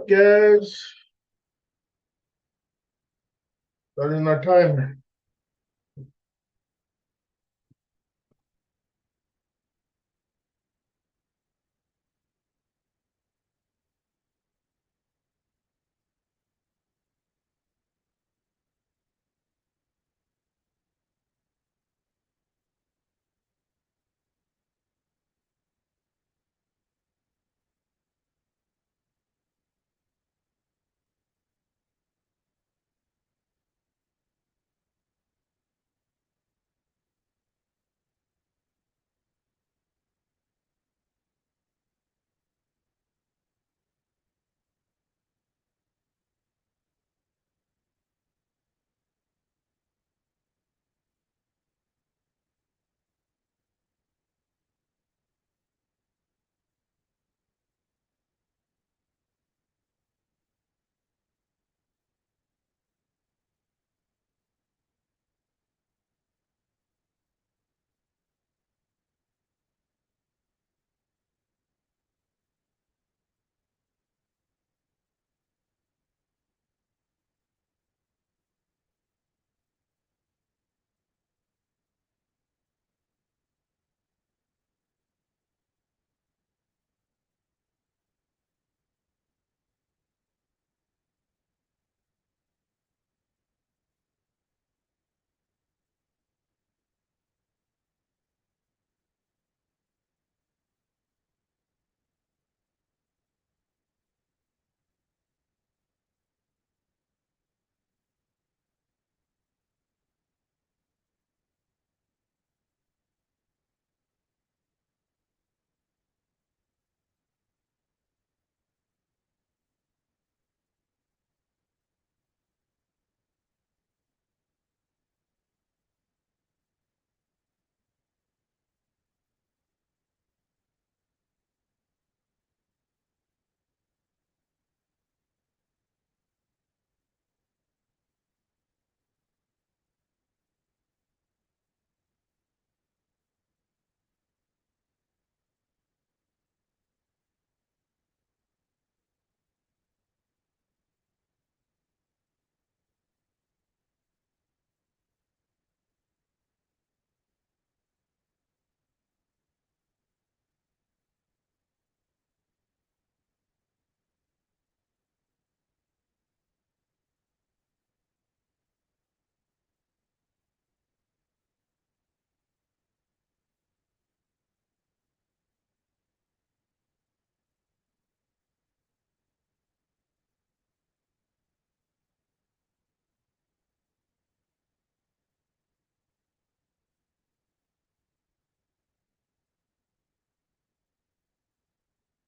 up, guys? Starting our timer.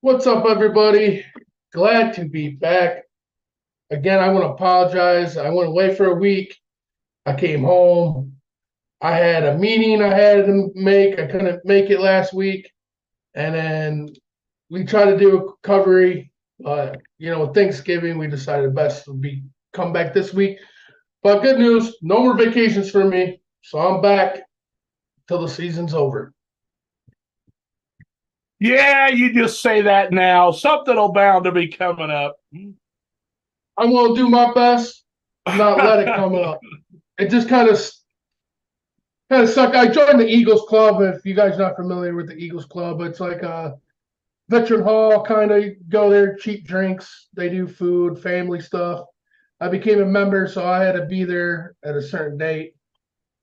What's up, everybody? Glad to be back. Again, I want to apologize. I went away for a week. I came home. I had a meeting I had to make. I couldn't make it last week. And then we tried to do a recovery. With Thanksgiving, we decided best would be come back this week. But good news, no more vacations for me. So I'm back till the season's over. Yeah, you just say that now. Something will bound to be coming up. I'm going to do my best, not let it come up. It just kind of sucked. I joined the Eagles Club. If you guys are not familiar with the Eagles Club, it's like a veteran hall kind of go there, cheap drinks. They do food, family stuff. I became a member, so I had to be there at a certain date.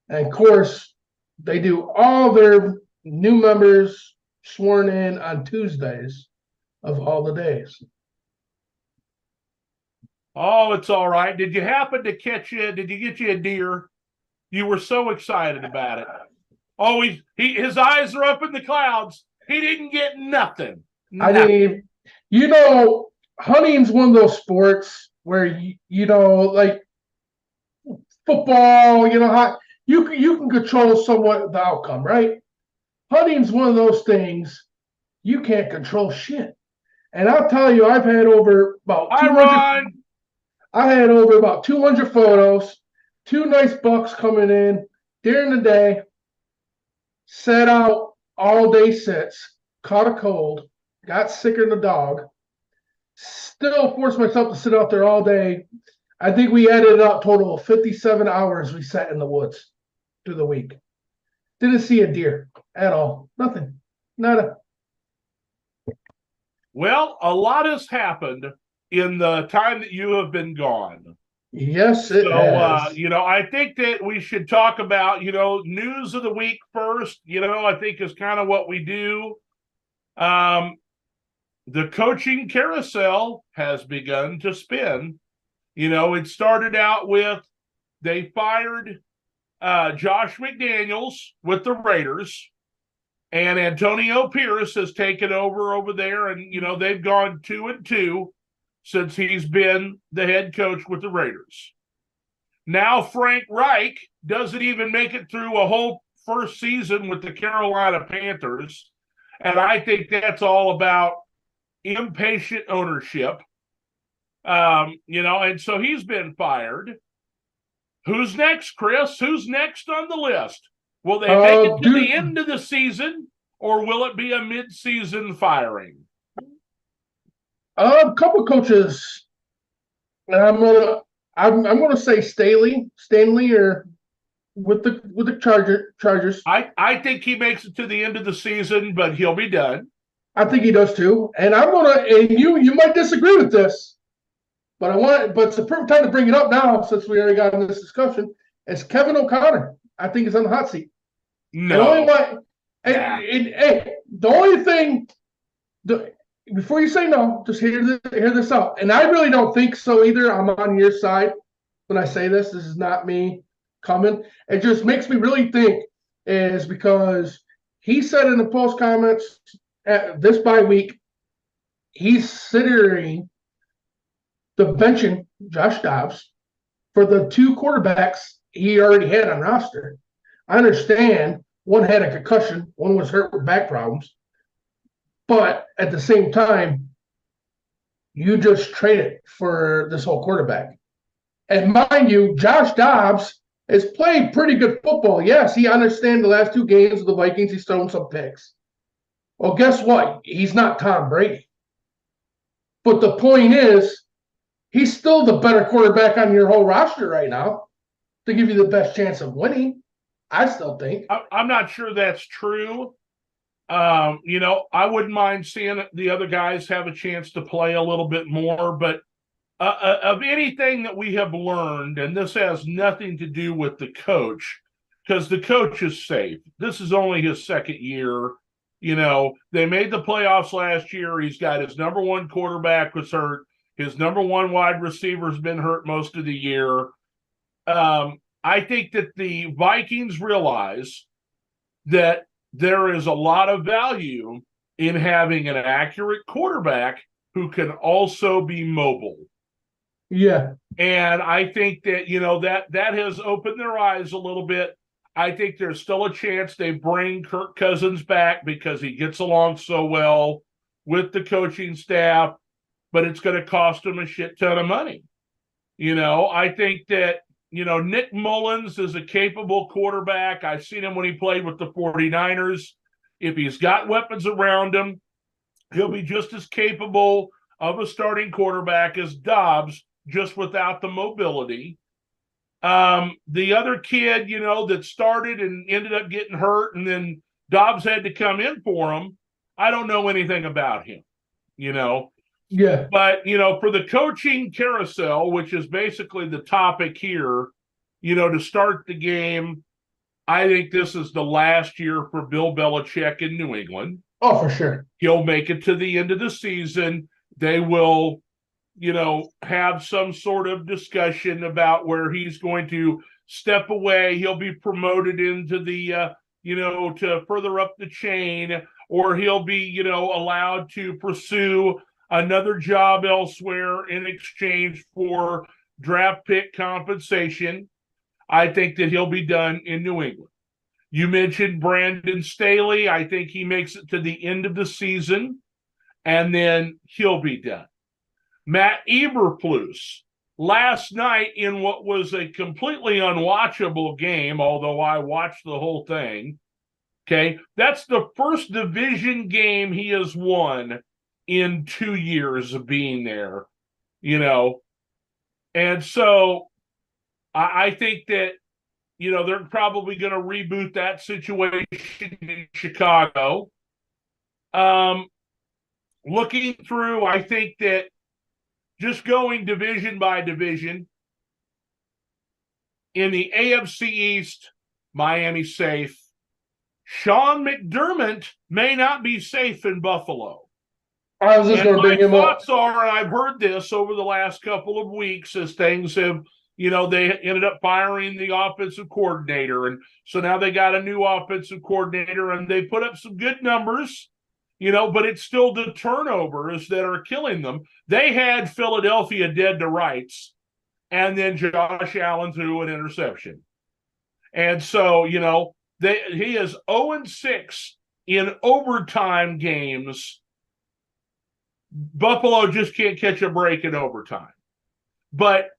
And of course, they do all their new members sworn in on Tuesdays of all the days. Oh, it's all right. Did you happen to catch it? Did you get you a deer? You were so excited about it. Oh, his eyes are up in the clouds. He didn't get nothing. I Nothing. mean, hunting's one of those sports where like football, how you can control somewhat the outcome, right? Hunting's one of those things you can't control shit. And I'll tell you, I had over about 200 photos, two nice bucks coming in during the day, set out all day sits, caught a cold, got sicker than a dog, still force myself to sit out there all day. I think we added up total of 57 hours we sat in the woods through the week. Didn't see a deer at all. Nothing. Nada. Well, a lot has happened in the time that you have been gone. Yes, it has. I think that we should talk about, news of the week first, I think is kind of what we do. The coaching carousel has begun to spin. It started out with they fired Josh McDaniels with the Raiders, and Antonio Pierce has taken over there, and they've gone 2-2 since he's been the head coach with the Raiders. Now Frank Reich doesn't even make it through a whole first season with the Carolina Panthers, and I think that's all about impatient ownership. And so he's been fired. Who's next, Chris? Who's next on the list? Will they make it to the end of the season, or will it be a mid-season firing? A couple coaches. I'm gonna say Stanley, or with the Chargers. I think he makes it to the end of the season, but he'll be done. I think he does too. And you might disagree with this, but it's the perfect time to bring it up now since we already got in this discussion. It's Kevin O'Connor. I think he's on the hot seat. No. The only thing, before you say no, just hear this out. And I really don't think so either. I'm on your side when I say this. This is not me coming. It just makes me really think is because he said in the post comments this bye week, he's considering the benching Josh Dobbs for the two quarterbacks he already had on roster. I understand one had a concussion, one was hurt with back problems, but at the same time, you just traded for this whole quarterback. And mind you, Josh Dobbs has played pretty good football. Yes, he understands the last two games of the Vikings, he's thrown some picks. Well, guess what? He's not Tom Brady. But the point is, he's still the better quarterback on your whole roster right now to give you the best chance of winning. I still think. I'm not sure that's true. I wouldn't mind seeing the other guys have a chance to play a little bit more, but of anything that we have learned, and this has nothing to do with the coach, because the coach is safe. This is only his second year. They made the playoffs last year. He's got his number one quarterback was hurt. His number one wide receiver's been hurt most of the year. I think that the Vikings realize that there is a lot of value in having an accurate quarterback who can also be mobile. Yeah. And I think that, that has opened their eyes a little bit. I think there's still a chance they bring Kirk Cousins back because he gets along so well with the coaching staff, but it's going to cost them a shit ton of money. I think that, Nick Mullins is a capable quarterback. I've seen him when he played with the 49ers. If he's got weapons around him, he'll be just as capable of a starting quarterback as Dobbs, just without the mobility. The other kid, that started and ended up getting hurt, and then Dobbs had to come in for him. I don't know anything about him, Yeah. But, for the coaching carousel, which is basically the topic here, to start the game, I think this is the last year for Bill Belichick in New England. Oh, for sure. He'll make it to the end of the season. They will, have some sort of discussion about where he's going to step away. He'll be promoted into the, to further up the chain, or he'll be, allowed to pursue another job elsewhere in exchange for draft pick compensation. I think that he'll be done in New England. You mentioned Brandon Staley. I think he makes it to the end of the season, and then he'll be done. Matt Eberflus, last night in what was a completely unwatchable game, although I watched the whole thing, okay, that's the first division game he has won in 2 years of being there, And so I think that, they're probably going to reboot that situation in Chicago. Looking through, I think that just going division by division, in the AFC East, Miami's safe. Sean McDermott may not be safe in Buffalo. I was just going to bring him up. My thoughts are, and I've heard this over the last couple of weeks as things have, they ended up firing the offensive coordinator. And so now they got a new offensive coordinator and they put up some good numbers, but it's still the turnovers that are killing them. They had Philadelphia dead to rights, and then Josh Allen threw an interception. And so, he is 0-6 in overtime games. Buffalo just can't catch a break in overtime. But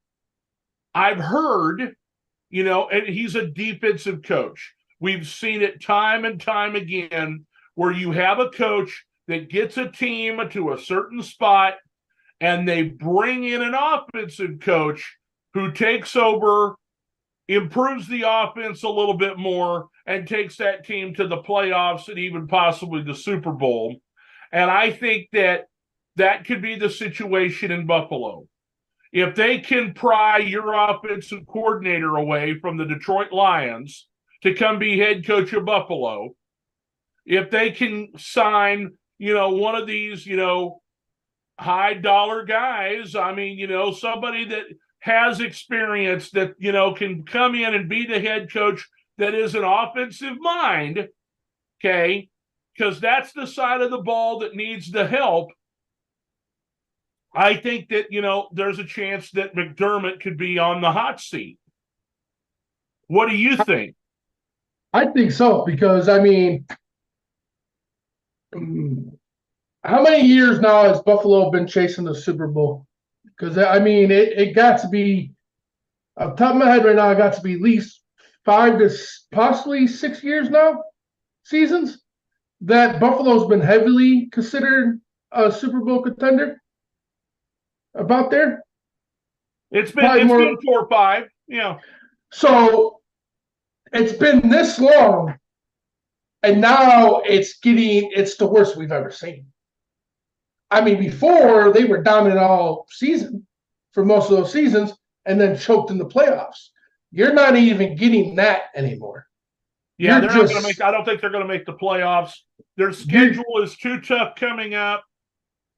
I've heard, and he's a defensive coach. We've seen it time and time again where you have a coach that gets a team to a certain spot and they bring in an offensive coach who takes over, improves the offense a little bit more, and takes that team to the playoffs and even possibly the Super Bowl. And I think that could be the situation in Buffalo. If they can pry your offensive coordinator away from the Detroit Lions to come be head coach of Buffalo, if they can sign, one of these, high dollar guys, somebody that has experience that, can come in and be the head coach that is an offensive mind, okay, because that's the side of the ball that needs the help. I think that, there's a chance that McDermott could be on the hot seat. What do you think? I think so, because, how many years now has Buffalo been chasing the Super Bowl? Because, it got to be, off the top of my head right now, it got to be at least 5 to possibly 6 years now, seasons, that Buffalo's been heavily considered a Super Bowl contender. About there, it's been 4 or 5, So it's been this long, and now it's the worst we've ever seen. Before they were dominant all season for most of those seasons, and then choked in the playoffs. You're not even getting that anymore. Yeah, they're not going to make. I don't think they're going to make the playoffs. Their schedule is too tough coming up.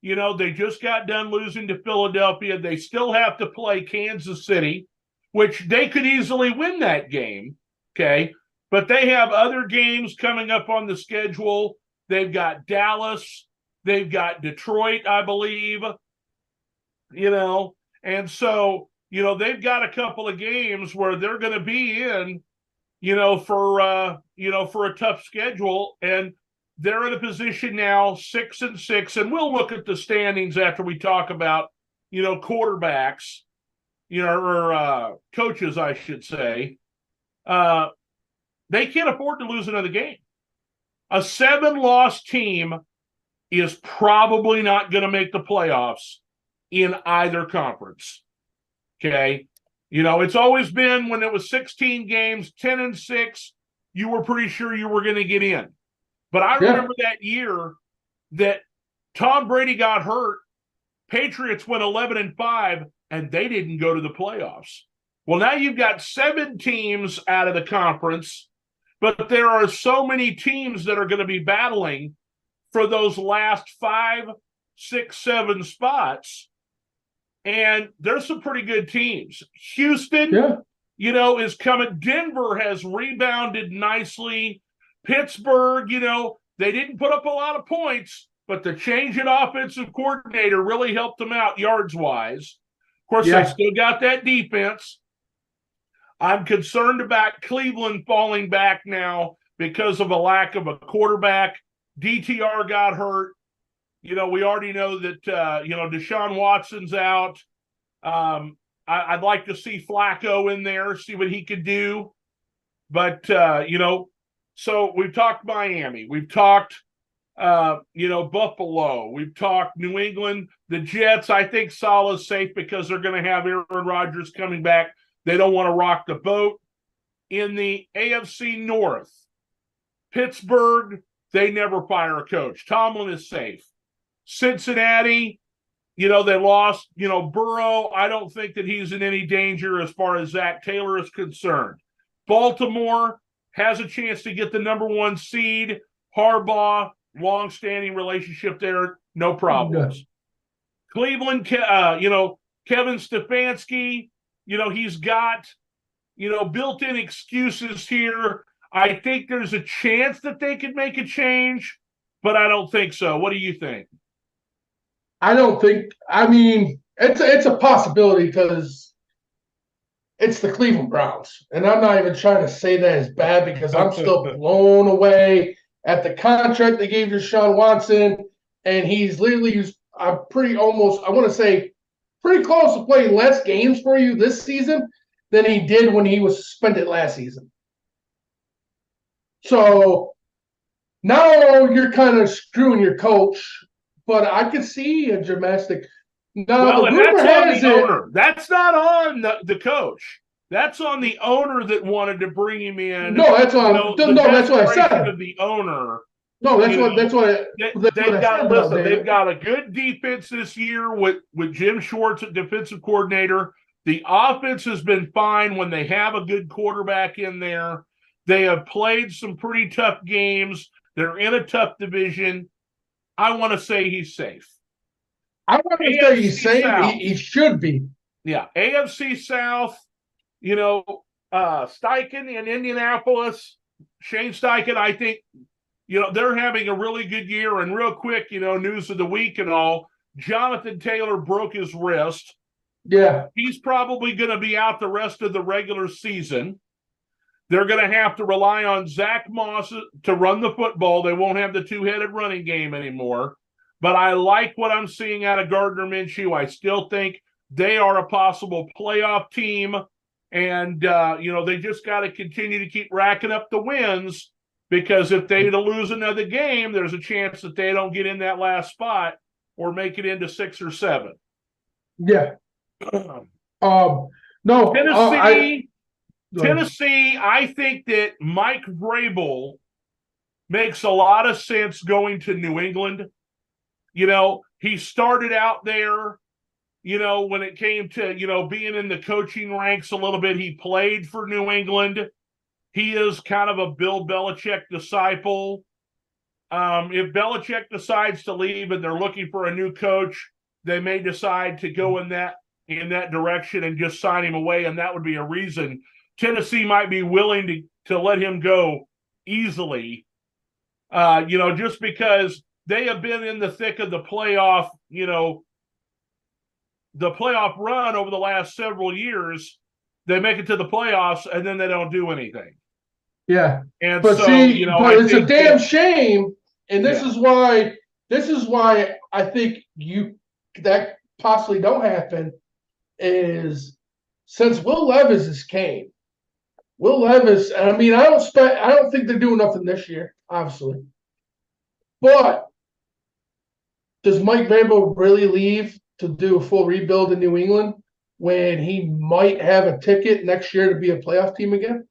They just got done losing to Philadelphia. They still have to play Kansas City, which they could easily win that game, okay? But they have other games coming up on the schedule. They've got Dallas. They've got Detroit, I believe, And so, they've got a couple of games where they're going to be in, for a tough schedule. And they're in a position now, 6-6, and we'll look at the standings after we talk about, quarterbacks, or coaches, I should say. They can't afford to lose another game. A 7-loss team is probably not going to make the playoffs in either conference. Okay? It's always been when it was 16 games, 10-6, you were pretty sure you were going to get in. But I remember that year that Tom Brady got hurt, Patriots went 11-5, and they didn't go to the playoffs. Well, now you've got 7 teams out of the conference, but there are so many teams that are going to be battling for those last 5, 6, 7 spots. And there's some pretty good teams. Houston, is coming. Denver has rebounded nicely. Pittsburgh, they didn't put up a lot of points, but the change in offensive coordinator really helped them out yards-wise. Of course, they still got that defense. I'm concerned about Cleveland falling back now because of a lack of a quarterback. DTR got hurt. We already know that, Deshaun Watson's out. I'd like to see Flacco in there, see what he could do. But, so we've talked Miami. We've talked Buffalo. We've talked New England. The Jets, I think Saleh's safe because they're going to have Aaron Rodgers coming back. They don't want to rock the boat. In the AFC North, Pittsburgh, they never fire a coach. Tomlin is safe. Cincinnati, they lost, Burrow. I don't think that he's in any danger as far as Zach Taylor is concerned. Baltimore has a chance to get the number 1 seed. Harbaugh, long-standing relationship there, no problems. Yeah. Cleveland, Kevin Stefanski, he's got, built-in excuses here. I think there's a chance that they could make a change, but I don't think so. What do you think? I don't think. I mean, it's a possibility because it's the Cleveland Browns, and I'm not even trying to say that is bad because I'm still blown away at the contract they gave Deshaun Watson, and he's literally pretty close to playing less games for you this season than he did when he was suspended last season. So now you're kind of screwing your coach, but I could see a dramatic. Now, and that's on the owner. That's not on the coach. That's on the owner that wanted to bring him in. No, that's on. That's what I said. Of the owner. No, that's what. They've got a good defense this year with Jim Schwartz at defensive coordinator. The offense has been fine when they have a good quarterback in there. They have played some pretty tough games. They're in a tough division. I want to say he's safe. I want to say he's safe. He should be. Yeah. AFC South, Steichen in Indianapolis, Shane Steichen, I think, they're having a really good year. And real quick, news of the week and all, Jonathan Taylor broke his wrist. Yeah. He's probably going to be out the rest of the regular season. They're going to have to rely on Zach Moss to run the football. They won't have the two-headed running game anymore. But I like what I'm seeing out of Gardner Minshew. I still think they are a possible playoff team. And, they just got to continue to keep racking up the wins because if they lose another game, there's a chance that they don't get in that last spot or make it into 6 or 7. Yeah. No. Tennessee, I think that Mike Vrabel makes a lot of sense going to New England. He started out there, when it came to, being in the coaching ranks a little bit, he played for New England. He is kind of a Bill Belichick disciple. If Belichick decides to leave and they're looking for a new coach, they may decide to go in that direction and just sign him away, and that would be a reason Tennessee might be willing to let him go easily, just because they have been in the thick of the playoff, the playoff run over the last several years. They make it to the playoffs, and then they don't do anything. Yeah. And but so, but it's a damn shame, and this is why I think that possibly don't happen is since Will Levis came. Will Levis, I mean, I don't think they're doing nothing this year, obviously. But does Mike Vrabel really leave to do a full rebuild in New England when he might have a ticket next year to be a playoff team again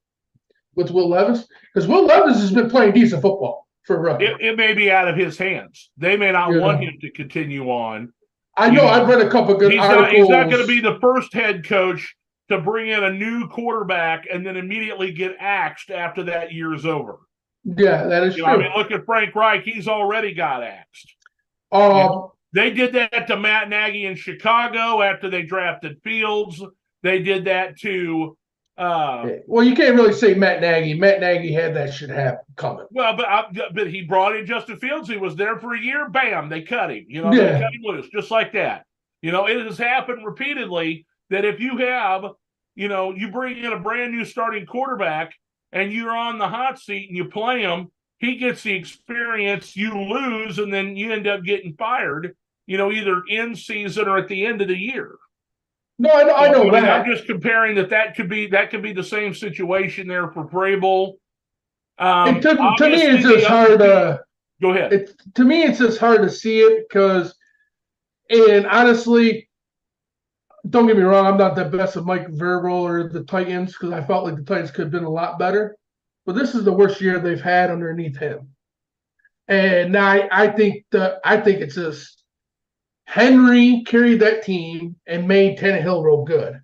with Will Levis? Because Will Levis has been playing decent football for it may be out of his hands. They may not want him to continue on. I know. I've read a couple of good articles. He's not going to be the first head coach to bring in a new quarterback and then immediately get axed after that year is over. Yeah, that is true. I mean, look at Frank Reich. He's already got axed. They did that to Matt Nagy in Chicago after they drafted Fields. They did that to well, you can't really say Matt Nagy. Matt Nagy had that shit coming. Well, but he brought in Justin Fields. He was there for a year. Bam, they cut him. They cut him loose just like that. It has happened repeatedly that if you have, you bring in a brand new starting quarterback and you're on the hot seat and you play him, he gets the experience, you lose, and then you end up getting fired, either in season or at the end of the year. No, I know that. I'm just comparing that could be the same situation there for Vrabel. To me, it's just hard. Go ahead. To me, it's just hard to see it because, and honestly, don't get me wrong, I'm not the best of Mike Vrabel or the Titans because I felt like the Titans could have been a lot better. But this is the worst year they've had underneath him. And now I think it's just Henry carried that team and made Tannehill real good.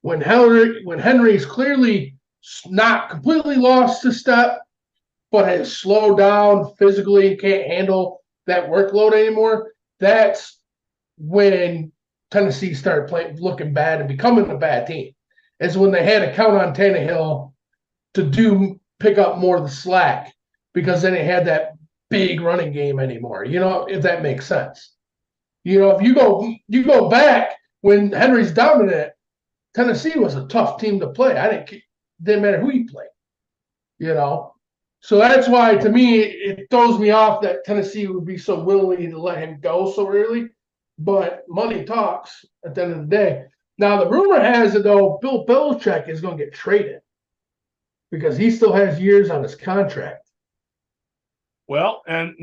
When Henry's clearly not completely lost his step, but has slowed down physically and can't handle that workload anymore, that's when Tennessee started looking bad and becoming a bad team. Is when they had to count on Tannehill to pick up more of the slack because then they had that big running game anymore. If that makes sense. If you go back when Henry's dominant, Tennessee was a tough team to play. Didn't matter who you played. So that's why, to me, it throws me off that Tennessee would be so willing to let him go so early. But money talks at the end of the day. Now, the rumor has it, though, Bill Belichick is going to get traded because he still has years on his contract. Well, and,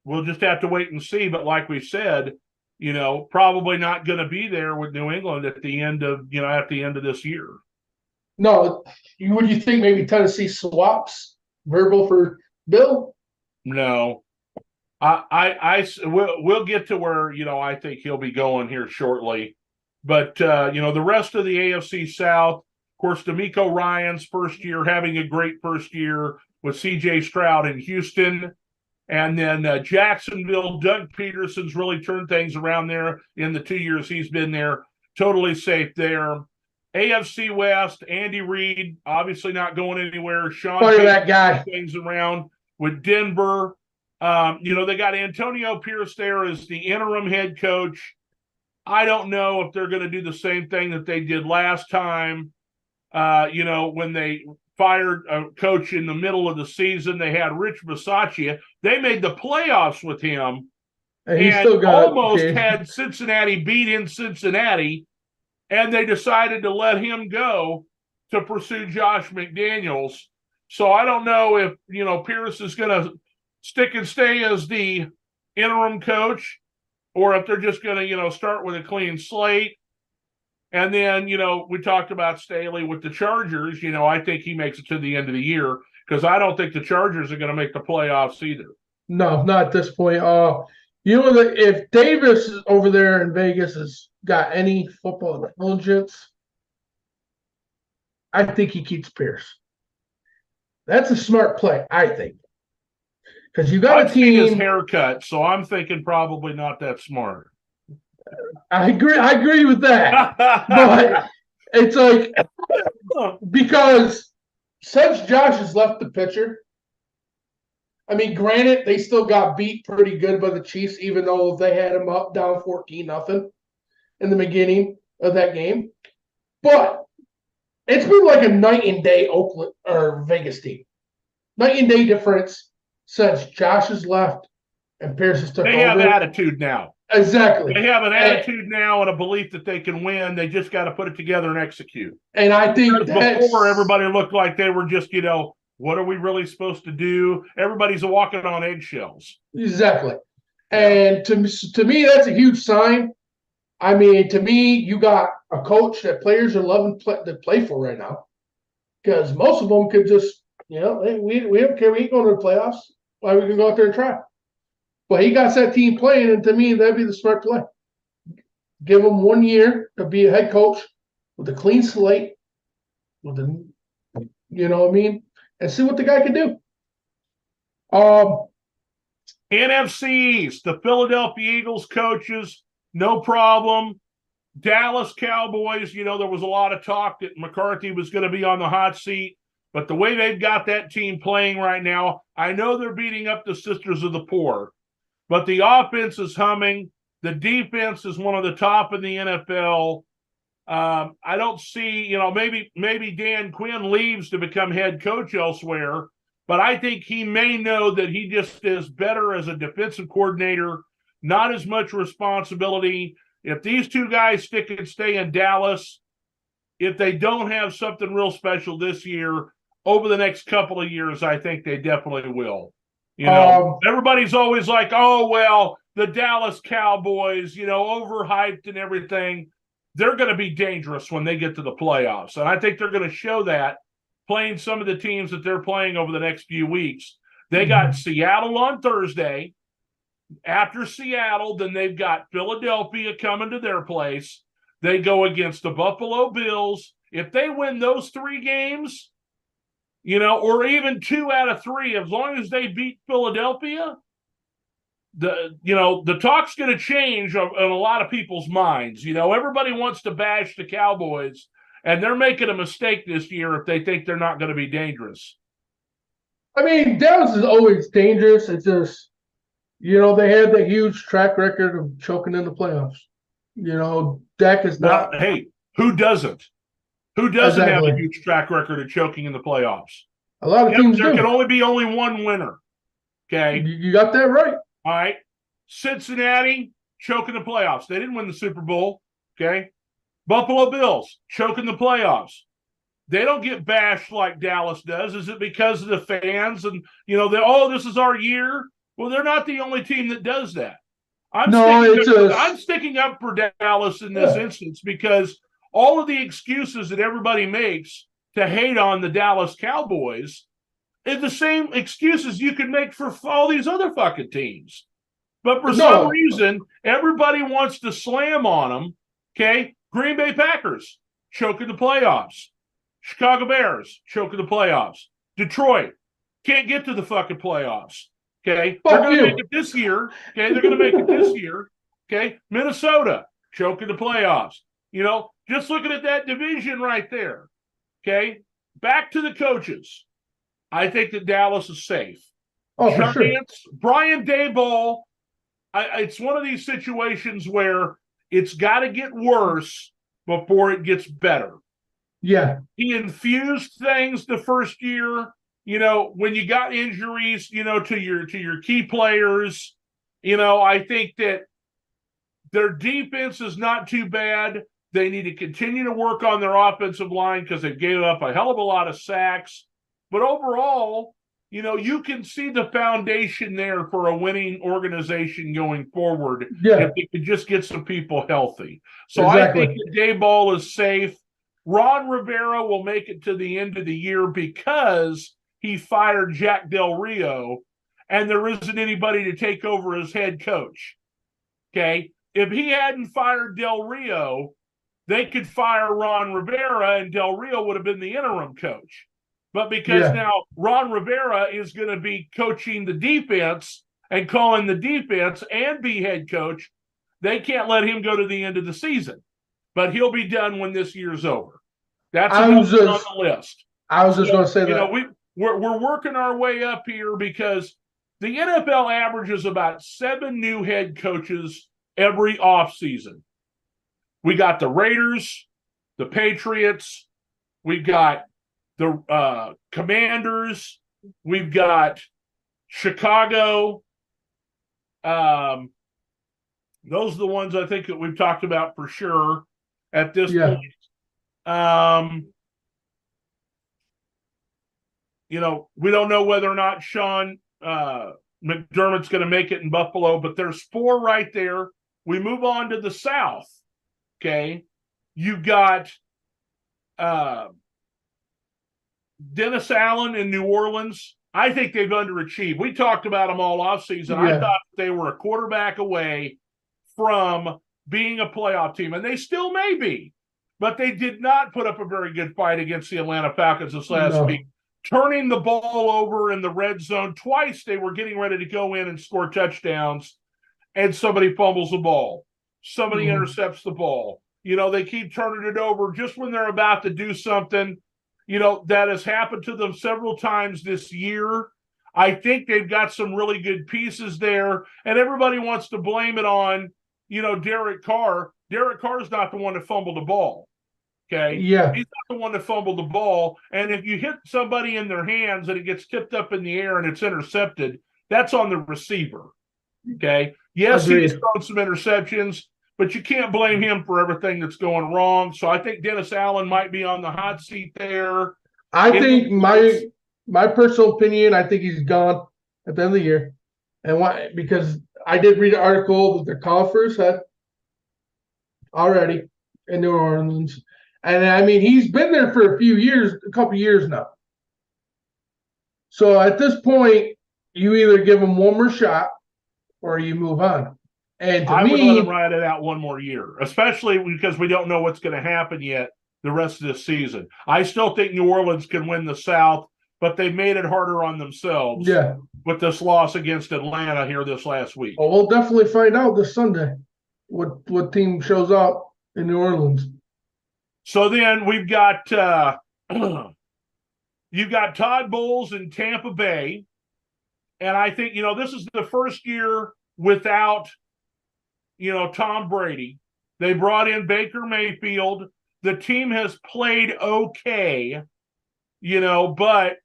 we'll just have to wait and see. But like we said, probably not going to be there with New England at the end of this year. No, would you think maybe Tennessee swaps Verbal for Bill? No, we'll get to where I think he'll be going here shortly, but the rest of the AFC South, of course, DeMeco Ryans first year having a great first year with C.J. Stroud in Houston, and then Jacksonville, Doug Peterson's really turned things around there in the 2 years he's been there. Totally safe there. AFC West, Andy Reid, obviously not going anywhere. Sean Fire that guy. Things around with Denver. They got Antonio Pierce there as the interim head coach. I don't know if they're going to do the same thing that they did last time. When they fired a coach in the middle of the season, they had Rich Bisaccia. They made the playoffs with him and almost had Cincinnati beat in Cincinnati. And they decided to let him go to pursue Josh McDaniels. So I don't know if, Pierce is going to stick and stay as the interim coach or if they're just going to, start with a clean slate. And then, we talked about Staley with the Chargers. I think he makes it to the end of the year because I don't think the Chargers are going to make the playoffs either. No, not at this point. If Davis over there in Vegas has got any football intelligence, I think he keeps Pierce. That's a smart play, I think. Because you got a team. I've seen his haircut, so I'm thinking probably not that smart. I agree with that. But it's like because since Josh has left the picture, I mean, granted, they still got beat pretty good by the Chiefs, even though they had them up down 14-0 in the beginning of that game. But it's been like a night and day Oakland or Vegas team. Night and day difference since Josh has left and Pierce has took over. They have attitude now. Exactly. They have an attitude now and a belief that they can win. They just got to put it together and execute. And I think before everybody looked like they were just, what are we really supposed to do? Everybody's walking on eggshells. Exactly. And to me, that's a huge sign. I mean, to me, you got a coach that players are loving to play for right now. Because most of them could just, hey, we don't care. We ain't going to the playoffs. Why we can go out there and try? But he got that team playing, and to me, that'd be the smart play. Give him 1 year to be a head coach with a clean slate, and see what the guy can do. NFC East, the Philadelphia Eagles coaches, no problem. Dallas Cowboys, there was a lot of talk that McCarthy was going to be on the hot seat, but the way they've got that team playing right now, I know they're beating up the Sisters of the Poor, but the offense is humming. The defense is one of the top in the NFL. I don't see, maybe Dan Quinn leaves to become head coach elsewhere, but I think he may know that he just is better as a defensive coordinator, not as much responsibility. If these two guys stick and stay in Dallas, if they don't have something real special this year, over the next couple of years, I think they definitely will. Everybody's always like, oh, well, the Dallas Cowboys, overhyped and everything. They're going to be dangerous when they get to the playoffs. And I think they're going to show that playing some of the teams that they're playing over the next few weeks. They got Seattle on Thursday. After Seattle, then they've got Philadelphia coming to their place. They go against the Buffalo Bills. If they win those 3 games, or even 2 out of 3, as long as they beat Philadelphia, the talk's going to change in a lot of people's minds. Everybody wants to bash the Cowboys, and they're making a mistake this year if they think they're not going to be dangerous. I mean, Dallas is always dangerous. It's just, they had that huge track record of choking in the playoffs. Dak is not. Well, hey, who doesn't? Who doesn't Exactly. have a huge track record of choking in the playoffs? A lot of teams There do. can only be one winner. Okay. You got that right. All right. Cincinnati choking the playoffs. They didn't win the Super Bowl. Okay. Buffalo Bills choking the playoffs. They don't get bashed like Dallas does. Is it because of the fans and this is our year? Well, they're not the only team that does that. I'm sticking up for Dallas in this instance because all of the excuses that everybody makes to hate on the Dallas Cowboys is the same excuses you can make for all these other fucking teams. But for some reason, everybody wants to slam on them. Okay. Green Bay Packers choking the playoffs. Chicago Bears choking the playoffs. Detroit can't get to the fucking playoffs. Okay. They're going to make it this year. Okay. They're going to make it this year. Okay. Minnesota choking the playoffs. Just looking at that division right there. Okay. Back to the coaches. I think that Dallas is safe. For sure. Brian Daboll, it's one of these situations where it's got to get worse before it gets better. Yeah. He infused things the first year, when you got injuries, to your key players. I think that their defense is not too bad. They need to continue to work on their offensive line because they gave up a hell of a lot of sacks. But overall, you can see the foundation there for a winning organization going forward if they could just get some people healthy. So exactly. I think that Daboll is safe. Ron Rivera will make it to the end of the year because he fired Jack Del Rio, and there isn't anybody to take over as head coach. Okay? If he hadn't fired Del Rio, they could fire Ron Rivera, and Del Rio would have been the interim coach. But because now Ron Rivera is going to be coaching the defense and calling the defense and be head coach, they can't let him go to the end of the season. But he'll be done when this year's over. That's on the list. I was just going to say that. We're working our way up here because the NFL averages about 7 new head coaches every offseason. We got the Raiders, the Patriots, we've got the Commanders, we've got Chicago. Those are the ones I think that we've talked about for sure at this point. We don't know whether or not Sean McDermott's going to make it in Buffalo, but there's 4 right there. We move on to the South. Okay. You've got Dennis Allen in New Orleans. I think they've underachieved. We talked about them all offseason. I thought they were a quarterback away from being a playoff team, and they still may be. But they did not put up a very good fight against the Atlanta Falcons this last week. Turning the ball over in the red zone twice, they were getting ready to go in and score touchdowns, and somebody fumbles the ball. Somebody intercepts the ball. They keep turning it over just when they're about to do something. That has happened to them several times this year. I think they've got some really good pieces there, and everybody wants to blame it on, Derek Carr. Derek Carr's not the one that fumbled the ball. Okay. Yeah. He's not the one that fumbled the ball. And if you hit somebody in their hands and it gets tipped up in the air and it's intercepted, that's on the receiver. Okay. Yes, he's thrown some interceptions, but you can't blame him for everything that's going wrong. So I think Dennis Allen might be on the hot seat there. I think my personal opinion, I think he's gone. at the end of the year. And why? Because I did read an article that they're calling for his head already in New Orleans. And I mean, he's been there for a couple years now. So at this point, you either give him one more shot or you move on. And to I would let him me, ride it out one more year, especially because we don't know what's going to happen yet the rest of this season. I still think New Orleans can win the South, but they've made it harder on themselves yeah. with this loss against Atlanta here this last week. Well, we'll definitely find out this Sunday what team shows up in New Orleans. So then we've got you've got Todd Bowles in Tampa Bay, and I think this is the first year without Tom Brady. They brought in Baker Mayfield. The team has played okay, but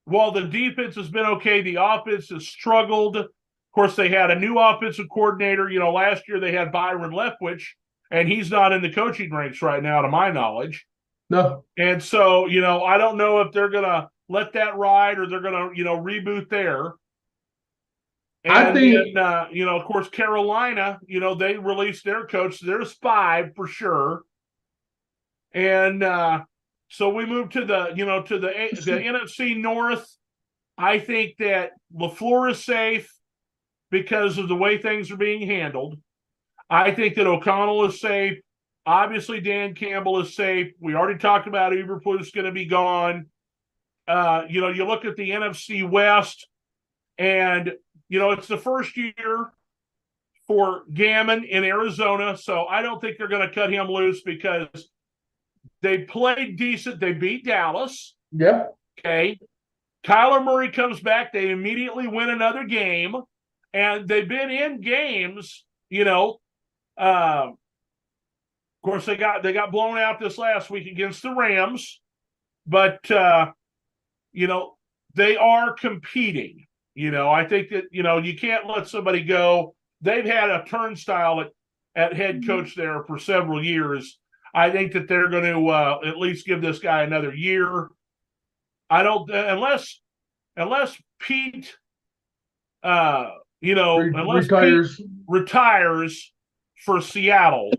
while the defense has been okay, the offense has struggled. Of course, they had a new offensive coordinator. Last year they had Byron Leftwich, and he's not in the coaching ranks right now, to my knowledge. No. And so, I don't know if they're going to let that ride or they're going to, reboot there. And I think, then, of course, Carolina, they released their coach. So there's 5 for sure. And so we move to the NFC North. I think that LaFleur is safe because of the way things are being handled. I think that O'Connell is safe. Obviously, Dan Campbell is safe. We already talked about Eberflus going to be gone. You look at the NFC West, and it's the first year for Gammon in Arizona, so I don't think they're going to cut him loose because they played decent. They beat Dallas. yeah. Okay. Kyler Murray comes back. They immediately win another game, and they've been in games. Of course, they got blown out this last week against the Rams, but they are competing. I think that you can't let somebody go. They've had a turnstile at head coach there for several years. I think that they're going to at least give this guy another year. I don't unless Pete, unless retires. Pete retires for Seattle.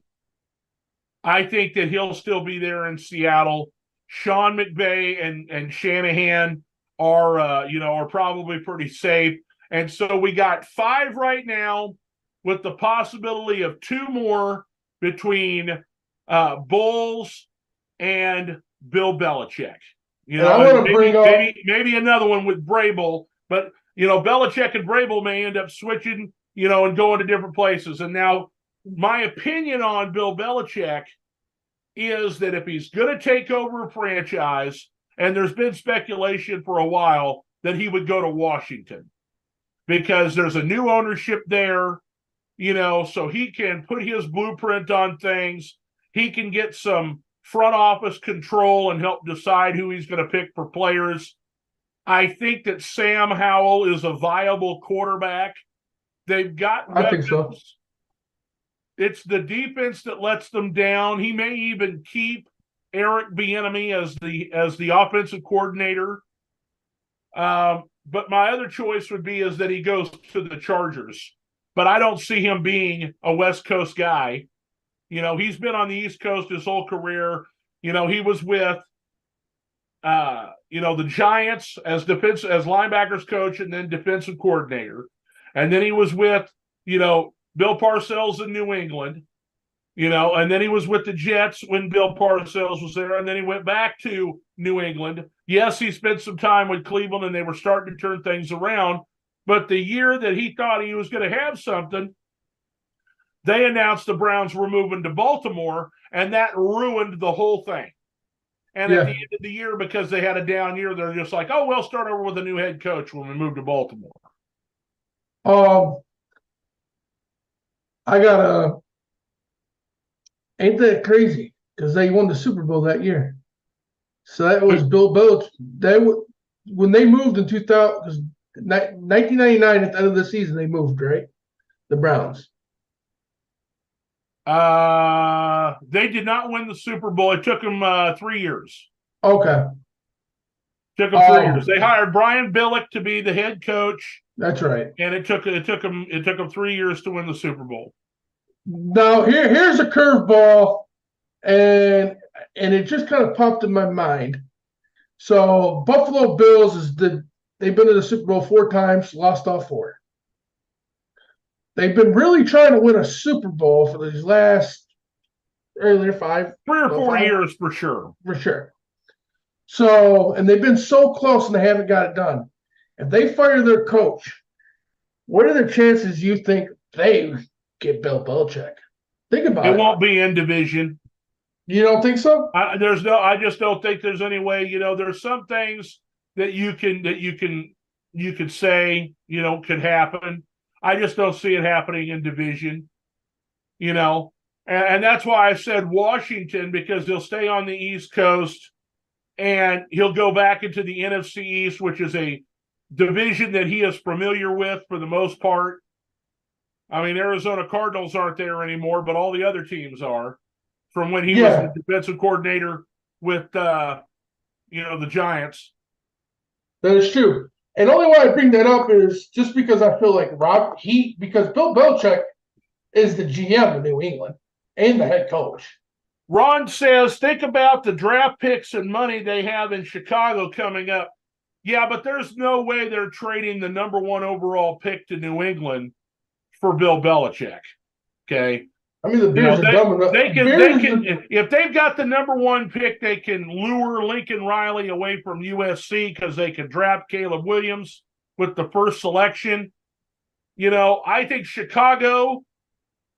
I think that he'll still be there in Seattle. Sean McVay and Shanahan are probably pretty safe. And so we got 5 right now with the possibility of 2 more between Bowles and Bill Belichick. I want to bring up maybe another one with Vrabel, but Belichick and Vrabel may end up switching, and going to different places. And now my opinion on Bill Belichick is that if he's going to take over a franchise, and there's been speculation for a while that he would go to Washington because there's a new ownership there, so he can put his blueprint on things. He can get some front office control and help decide who he's going to pick for players. I think that Sam Howell is a viable quarterback. They've got weapons. I think so. It's the defense that lets them down. He may even keep Eric Bieniemy as the offensive coordinator. But my other choice would be is that he goes to the Chargers. But I don't see him being a West Coast guy. He's been on the East Coast his whole career. He was with the Giants as linebackers coach and then defensive coordinator. And then he was with, Bill Parcells in New England, and then he was with the Jets when Bill Parcells was there, and then he went back to New England. Yes, he spent some time with Cleveland, and they were starting to turn things around. But the year that he thought he was going to have something, they announced the Browns were moving to Baltimore, and that ruined the whole thing. And at the end of the year, because they had a down year, they're just like, oh, we'll start over with a new head coach when we move to Baltimore. Ain't that crazy? Because they won the Super Bowl that year. So that was Bill Belichick. When they moved in 1999 at the end of the season, they moved, right? The Browns. They did not win the Super Bowl. It took them 3 years. Okay. Took them 3 years. They hired Brian Billick to be the head coach. That's right. And it took them 3 years to win the Super Bowl. Now here's a curveball, and it just kind of popped in my mind. So Buffalo Bills they've been to the Super Bowl 4 times, lost all 4. They've been really trying to win a Super Bowl for these last earlier 5, 3 or 4 years for sure. For sure. So, and they've been so close and they haven't got it done. If they fire their coach, what are the chances you think they get Bill Belichick? Think about it. It won't be in division. You don't think so? I just don't think there's any way. There's some things that you can say, could happen. I just don't see it happening in division. And that's why I said Washington, because he'll stay on the East Coast and he'll go back into the NFC East, which is a division that he is familiar with for the most part. I mean, Arizona Cardinals aren't there anymore, but all the other teams are from when he was the defensive coordinator with, the Giants. That is true. And the only why I bring that up is just because I feel like because Bill Belichick is the GM of New England and the head coach. Ron says, think about the draft picks and money they have in Chicago coming up. Yeah, but there's no way they're trading the number 1 overall pick to New England for Bill Belichick. Okay. I mean, the Bears are dumb enough. If they've got the number 1 pick, they can lure Lincoln Riley away from USC because they can draft Caleb Williams with the first selection. I think Chicago,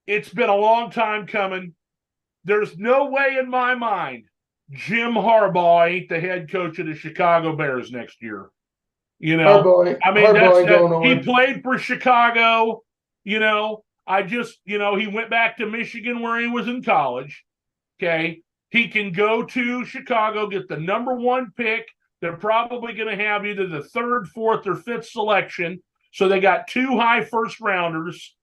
it's been a long time coming. There's no way in my mind Jim Harbaugh ain't the head coach of the Chicago Bears next year. Harbaugh he played for Chicago. He went back to Michigan where he was in college. Okay. He can go to Chicago, get the number 1 pick. They're probably going to have either the 3rd, 4th, or 5th selection. So they got 2 high first rounders.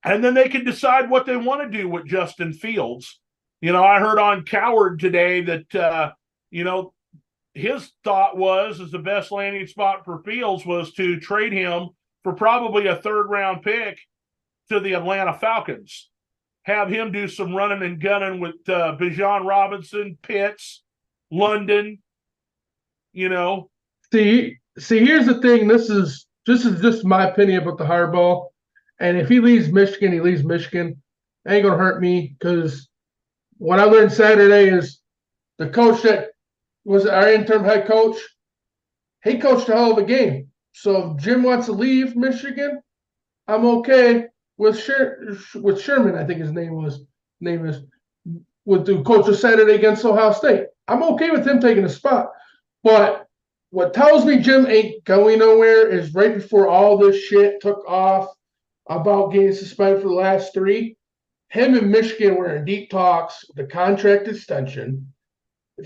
And then they can decide what they want to do with Justin Fields. I heard on Coward today that, his thought was the best landing spot for Fields was to trade him for probably a 3rd round pick to the Atlanta Falcons. Have him do some running and gunning with Bijan Robinson, Pitts, London, See, here's the thing. This is just my opinion about the Harbaugh. And if he leaves Michigan, he leaves Michigan. It ain't going to hurt me because what I learned Saturday is the coach that was our interim head coach, he coached a hell of a game. So if Jim wants to leave Michigan, I'm okay with Sherman, I think his name is, with the coach of Saturday against Ohio State. I'm okay with him taking a spot. But what tells me Jim ain't going nowhere is right before all this shit took off about getting suspended for the last 3, him and Michigan were in deep talks, the contract extension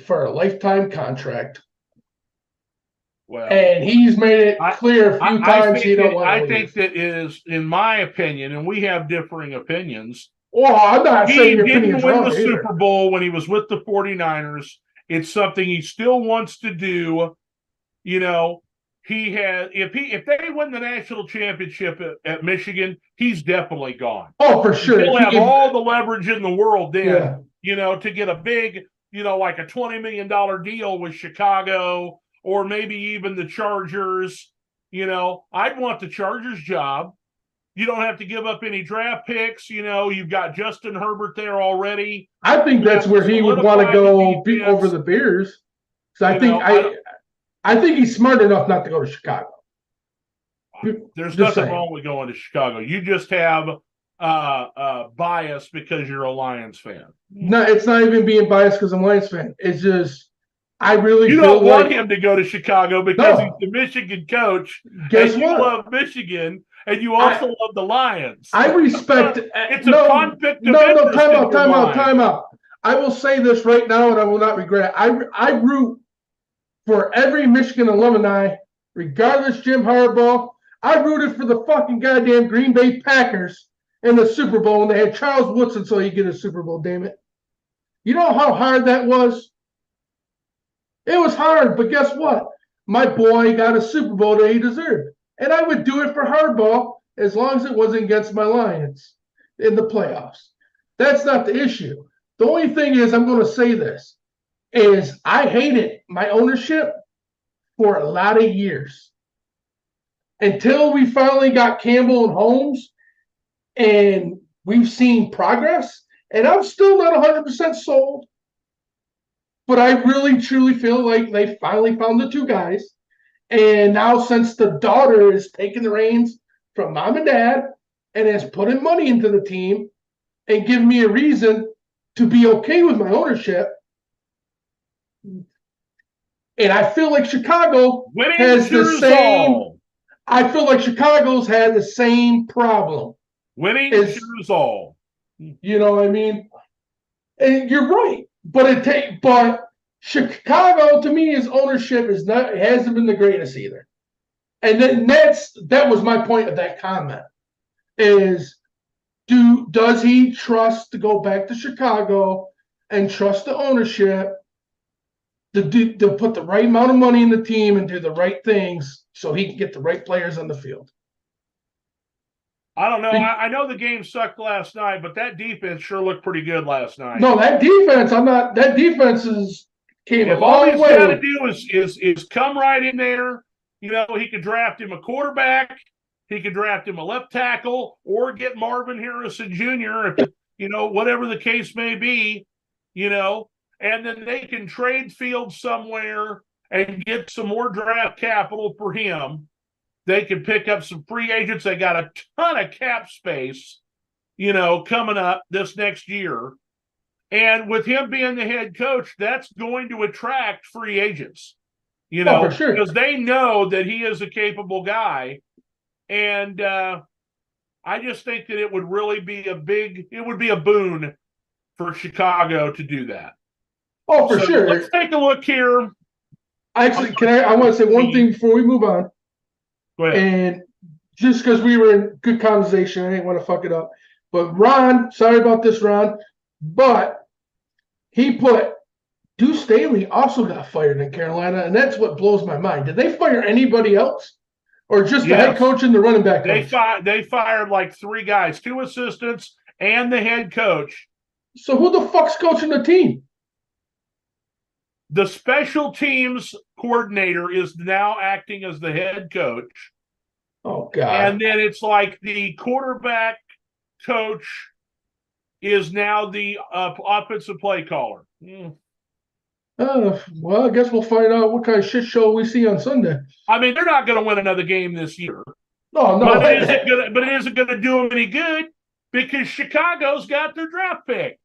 for a lifetime contract. Well, and he's made it clear a few times he don't want to leave. I think that is, in my opinion, and we have differing opinions. Well, I'm not saying your opinion's opinion's wrong. He didn't win the Super Bowl when he was with the 49ers. It's something he still wants to do. He has if they win the national championship at Michigan, he's definitely gone. Oh, for sure. He'll have all the leverage in the world then, to get a big, like a $20 million deal with Chicago or maybe even the Chargers. I'd want the Chargers job. You don't have to give up any draft picks. You've got Justin Herbert there already. I think that's where he would want to go over the Bears. So I think he's smart enough not to go to Chicago. There's nothing wrong with going to Chicago. You just have bias because you're a Lions fan. No, it's not even being biased because I'm a Lions fan. It's just I really you don't want him to go to Chicago because he's the Michigan coach. Guess and what? You love Michigan, and you also love the Lions. I respect. It's a conflict of interest. Time out. I will say this right now, and I will not regret it. I root for every Michigan alumni, regardless Jim Harbaugh. I rooted for the fucking goddamn Green Bay Packers in the Super Bowl when they had Charles Woodson so he get a Super Bowl, damn it. You know how hard that was? It was hard, but guess what? My boy got a Super Bowl that he deserved. And I would do it for Hardball as long as it wasn't against my Lions in the playoffs. That's not the issue. The only thing is, I'm going to say this, is I hated my ownership for a lot of years until we finally got Campbell and Holmes and we've seen progress. And I'm still not 100% sold, but I really truly feel like they finally found the two guys. And now, since the daughter is taking the reins from mom and dad and is putting money into the team and giving me a reason to be okay with my ownership, and I feel like Chicago has the same. I feel like Chicago's had the same problem. Winning cures all. You know what I mean? And you're right, but Chicago, to me, his ownership hasn't been the greatest either. And then that was my point of that comment is does he trust to go back to Chicago and trust the ownership to put the right amount of money in the team and do the right things so he can get the right players on the field? I don't know. I know the game sucked last night, but that defense sure looked pretty good last night. No, that defense came a long way. All he's got to do is come right in there. You know, he could draft him a quarterback, he could draft him a left tackle, or get Marvin Harrison Jr., you know, whatever the case may be, you know, and then they can trade Fields somewhere and get some more draft capital for him. They can pick up some free agents. They got a ton of cap space, you know, coming up this next year. And with him being the head coach, that's going to attract free agents, you know, for sure, because they know that he is a capable guy. And I just think that it would really be a boon for Chicago to do that. Oh, for sure. Let's take a look here. Actually, I want to say one thing before we move on. Go ahead. And just because we were in good conversation, I didn't want to fuck it up. But Ron, sorry about this, Ron, but he put Deuce Staley also got fired in Carolina, and that's what blows my mind. Did they fire anybody else? Or just the head coach and the running back coach? They fired like 3 guys, 2 assistants, and the head coach. So who the fuck's coaching the team? The special teams coordinator is now acting as the head coach. Oh, God. And then it's like the quarterback coach is now the offensive play caller. Well, I guess we'll find out what kind of shit show we see on Sunday. I mean, they're not going to win another game this year. No. But it isn't going to do them any good because Chicago's got their draft pick.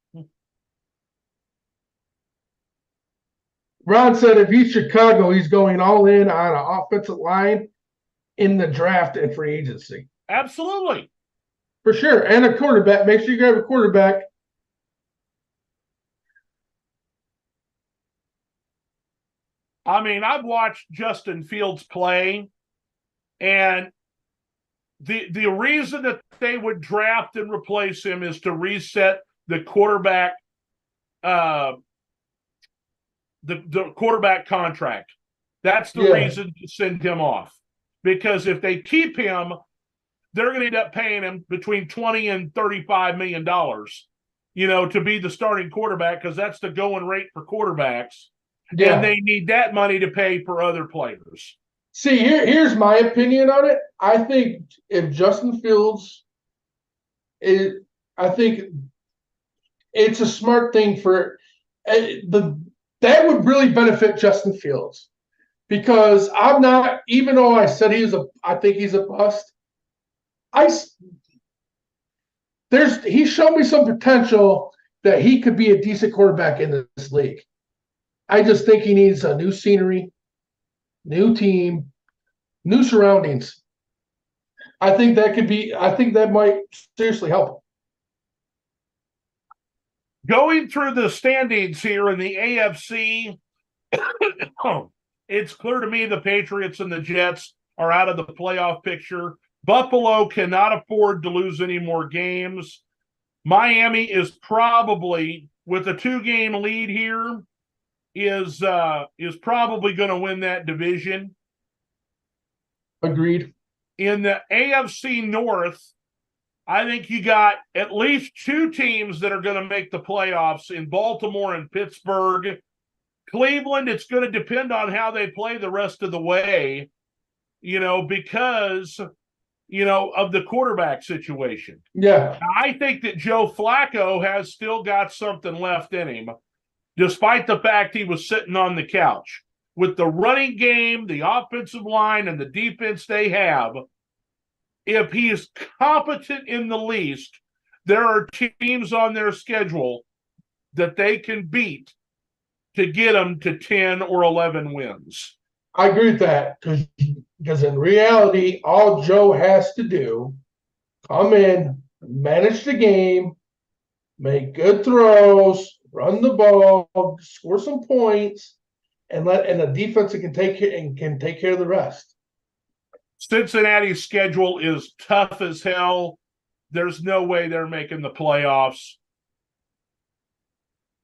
Ron said if he's Chicago, he's going all in on an offensive line in the draft and free agency. Absolutely. For sure. And a quarterback. Make sure you grab a quarterback. I mean, I've watched Justin Fields play, and the reason that they would draft and replace him is to reset the quarterback the quarterback contract. That's the reason to send him off. Because if they keep him, they're going to end up paying him between $20 and $35 million, you know, to be the starting quarterback, because that's the going rate for quarterbacks. Yeah. And they need that money to pay for other players. See, here's my opinion on it. I think if Justin Fields I think it's a smart thing for that would really benefit Justin Fields, because I'm not, even though I said I think he's a bust. He showed me some potential that he could be a decent quarterback in this league. I just think he needs a new scenery, new team, new surroundings. I think that might seriously help him. Going through the standings here in the AFC, it's clear to me the Patriots and the Jets are out of the playoff picture. Buffalo cannot afford to lose any more games. Miami is probably, with a 2-game lead here, is probably going to win that division. Agreed. In the AFC North, I think you got at least two teams that are going to make the playoffs in Baltimore and Pittsburgh. Cleveland, it's going to depend on how they play the rest of the way, because, of the quarterback situation. Yeah. I think that Joe Flacco has still got something left in him, despite the fact he was sitting on the couch. With the running game, the offensive line, and the defense they have, if he is competent in the least, there are teams on their schedule that they can beat to get them to 10 or 11 wins. I agree with that because in reality, all Joe has to do, come in, manage the game, make good throws, run the ball, score some points, and the defense can take care of the rest. Cincinnati's schedule is tough as hell. There's no way they're making the playoffs.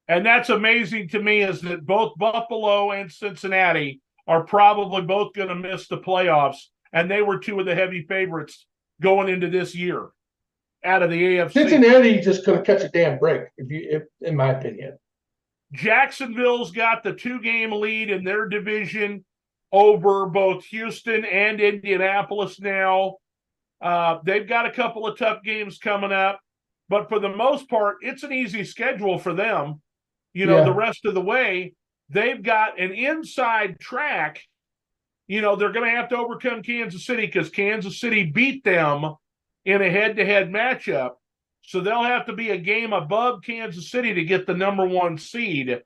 And that's amazing to me, is that both Buffalo and Cincinnati are probably both going to miss the playoffs, and they were two of the heavy favorites going into this year out of the AFC. Cincinnati just couldn't catch a damn break, if in my opinion. Jacksonville's got the 2-game lead in their division over both Houston and Indianapolis now. They've got a couple of tough games coming up, but for the most part, it's an easy schedule for them. The rest of the way, they've got an inside track. They're going to have to overcome Kansas City because Kansas City beat them in a head-to-head matchup. So they'll have to be a game above Kansas City to get the number 1 seed.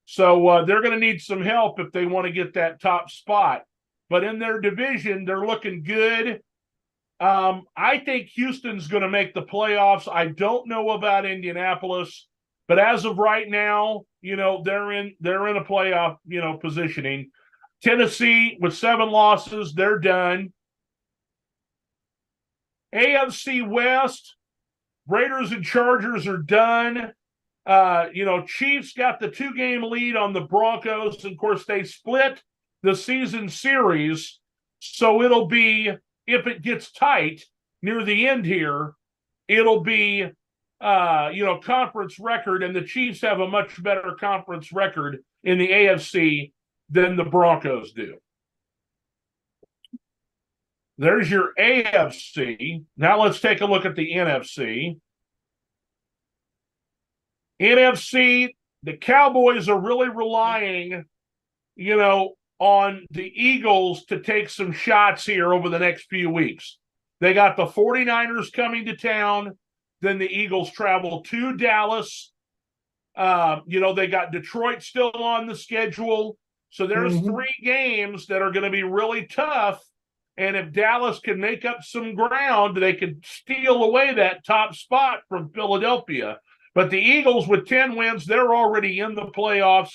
So they're going to need some help if they want to get that top spot. But in their division, they're looking good. I think Houston's going to make the playoffs. I don't know about Indianapolis, but as of right now, they're in a playoff, positioning. Tennessee with 7 losses, they're done. AFC West, Raiders and Chargers are done. Chiefs got the 2-game lead on the Broncos. Of course, they split the season series. So it'll be, if it gets tight near the end here, it'll be, conference record. And the Chiefs have a much better conference record in the AFC than the Broncos do. There's your AFC. Now let's take a look at the NFC. NFC, the Cowboys are really relying, on the Eagles to take some shots here over the next few weeks. They got the 49ers coming to town. Then the Eagles travel to Dallas. They got Detroit still on the schedule. So there's 3 games that are going to be really tough. And if Dallas can make up some ground, they could steal away that top spot from Philadelphia. But the Eagles with 10 wins, they're already in the playoffs.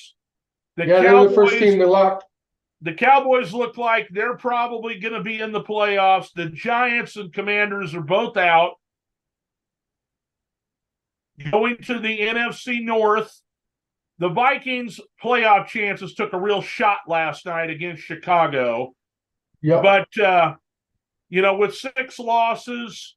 They're the first team to lock. The Cowboys look like they're probably going to be in the playoffs. The Giants and Commanders are both out. Going to the NFC North, the Vikings' playoff chances took a real shot last night against Chicago. Yep. But, with 6 losses,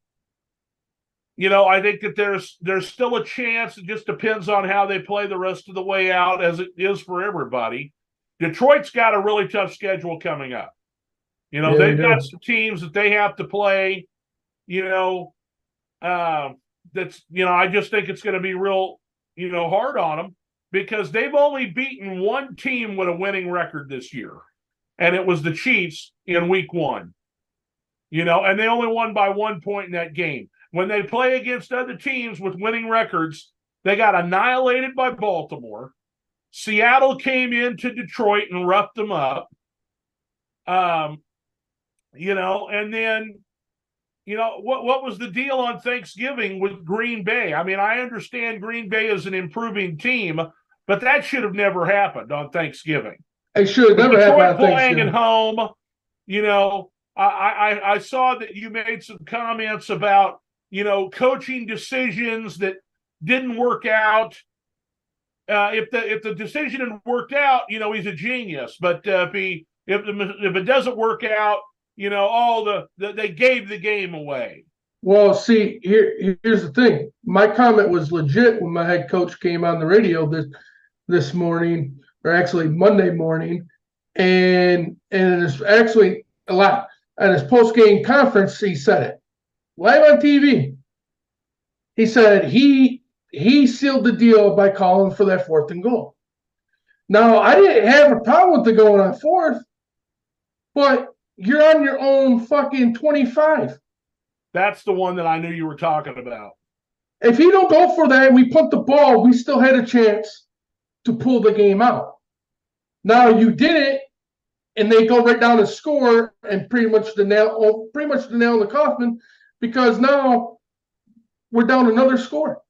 I think that there's still a chance. It just depends on how they play the rest of the way out, as it is for everybody. Detroit's got a really tough schedule coming up. They've got some teams that they have to play, I just think it's going to be real, hard on them, because they've only beaten one team with a winning record this year. And it was the Chiefs in week 1, and they only won by 1 point in that game. When they play against other teams with winning records, they got annihilated by Baltimore. Seattle came into Detroit and roughed them up. And then, what was the deal on Thanksgiving with Green Bay? I mean, I understand Green Bay is an improving team, but that should have never happened on Thanksgiving. It should have never happened on Thanksgiving. Playing Thanksgiving. at home, I saw that you made some comments about, coaching decisions that didn't work out. if the decision had worked out, he's a genius. But if it doesn't work out, they gave the game away. Well, see, here's the thing. My comment was legit when my head coach came on the radio this morning, or actually Monday morning, and it's actually a lot. At his post game conference, he said it live on TV. He said he sealed the deal by calling for that 4th and goal. Now, I didn't have a problem with the going on 4th, but you're on your own fucking 25. That's the one that I knew you were talking about. If he don't go for that and we punt the ball, we still had a chance to pull the game out. Now you did it, and they go right down and score, and pretty much the nail in the coffin, because now we're down another score.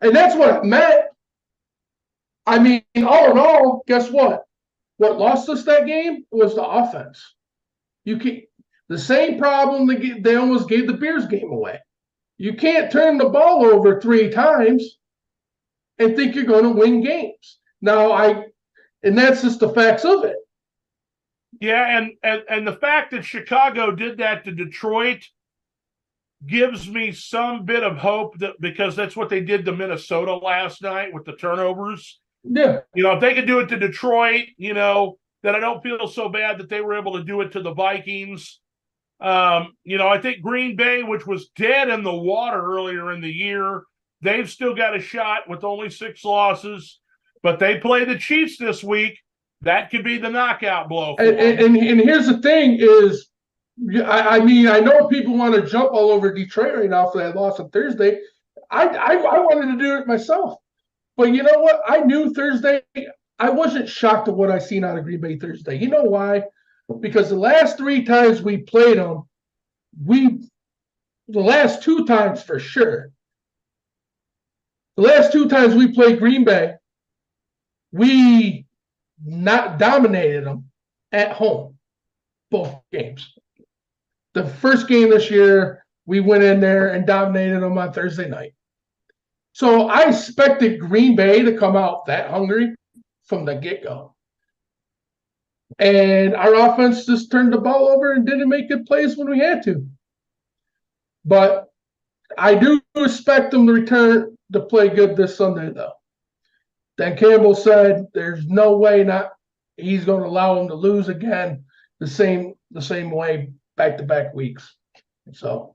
And that's what it meant. I mean, all in all, guess what? What lost us that game was the offense. The same problem they almost gave the Bears game away. You can't turn the ball over 3 times and think you're going to win games. And that's just the facts of it. Yeah, and the fact that Chicago did that to Detroit gives me some bit of hope, because that's what they did to Minnesota last night with the turnovers. Yeah. If they could do it to Detroit, then I don't feel so bad that they were able to do it to the Vikings. I think Green Bay, which was dead in the water earlier in the year, they've still got a shot with only 6 losses, but they play the Chiefs this week. That could be the knockout blow. And here's the thing is, I mean, I know people want to jump all over Detroit right now for that loss on Thursday. I wanted to do it myself. But you know what? I knew Thursday. I wasn't shocked at what I seen out of Green Bay Thursday. You know why? Because the last 3 times we played them, the last 2 times for sure. The last 2 times we played Green Bay, we not dominated them at home, both games. The first game this year, we went in there and dominated them on Thursday night. So I expected Green Bay to come out that hungry from the get-go. And our offense just turned the ball over and didn't make good plays when we had to. But I do expect them to return to play good this Sunday, though. Dan Campbell said there's no way he's going to allow them to lose again the same way back-to-back weeks. So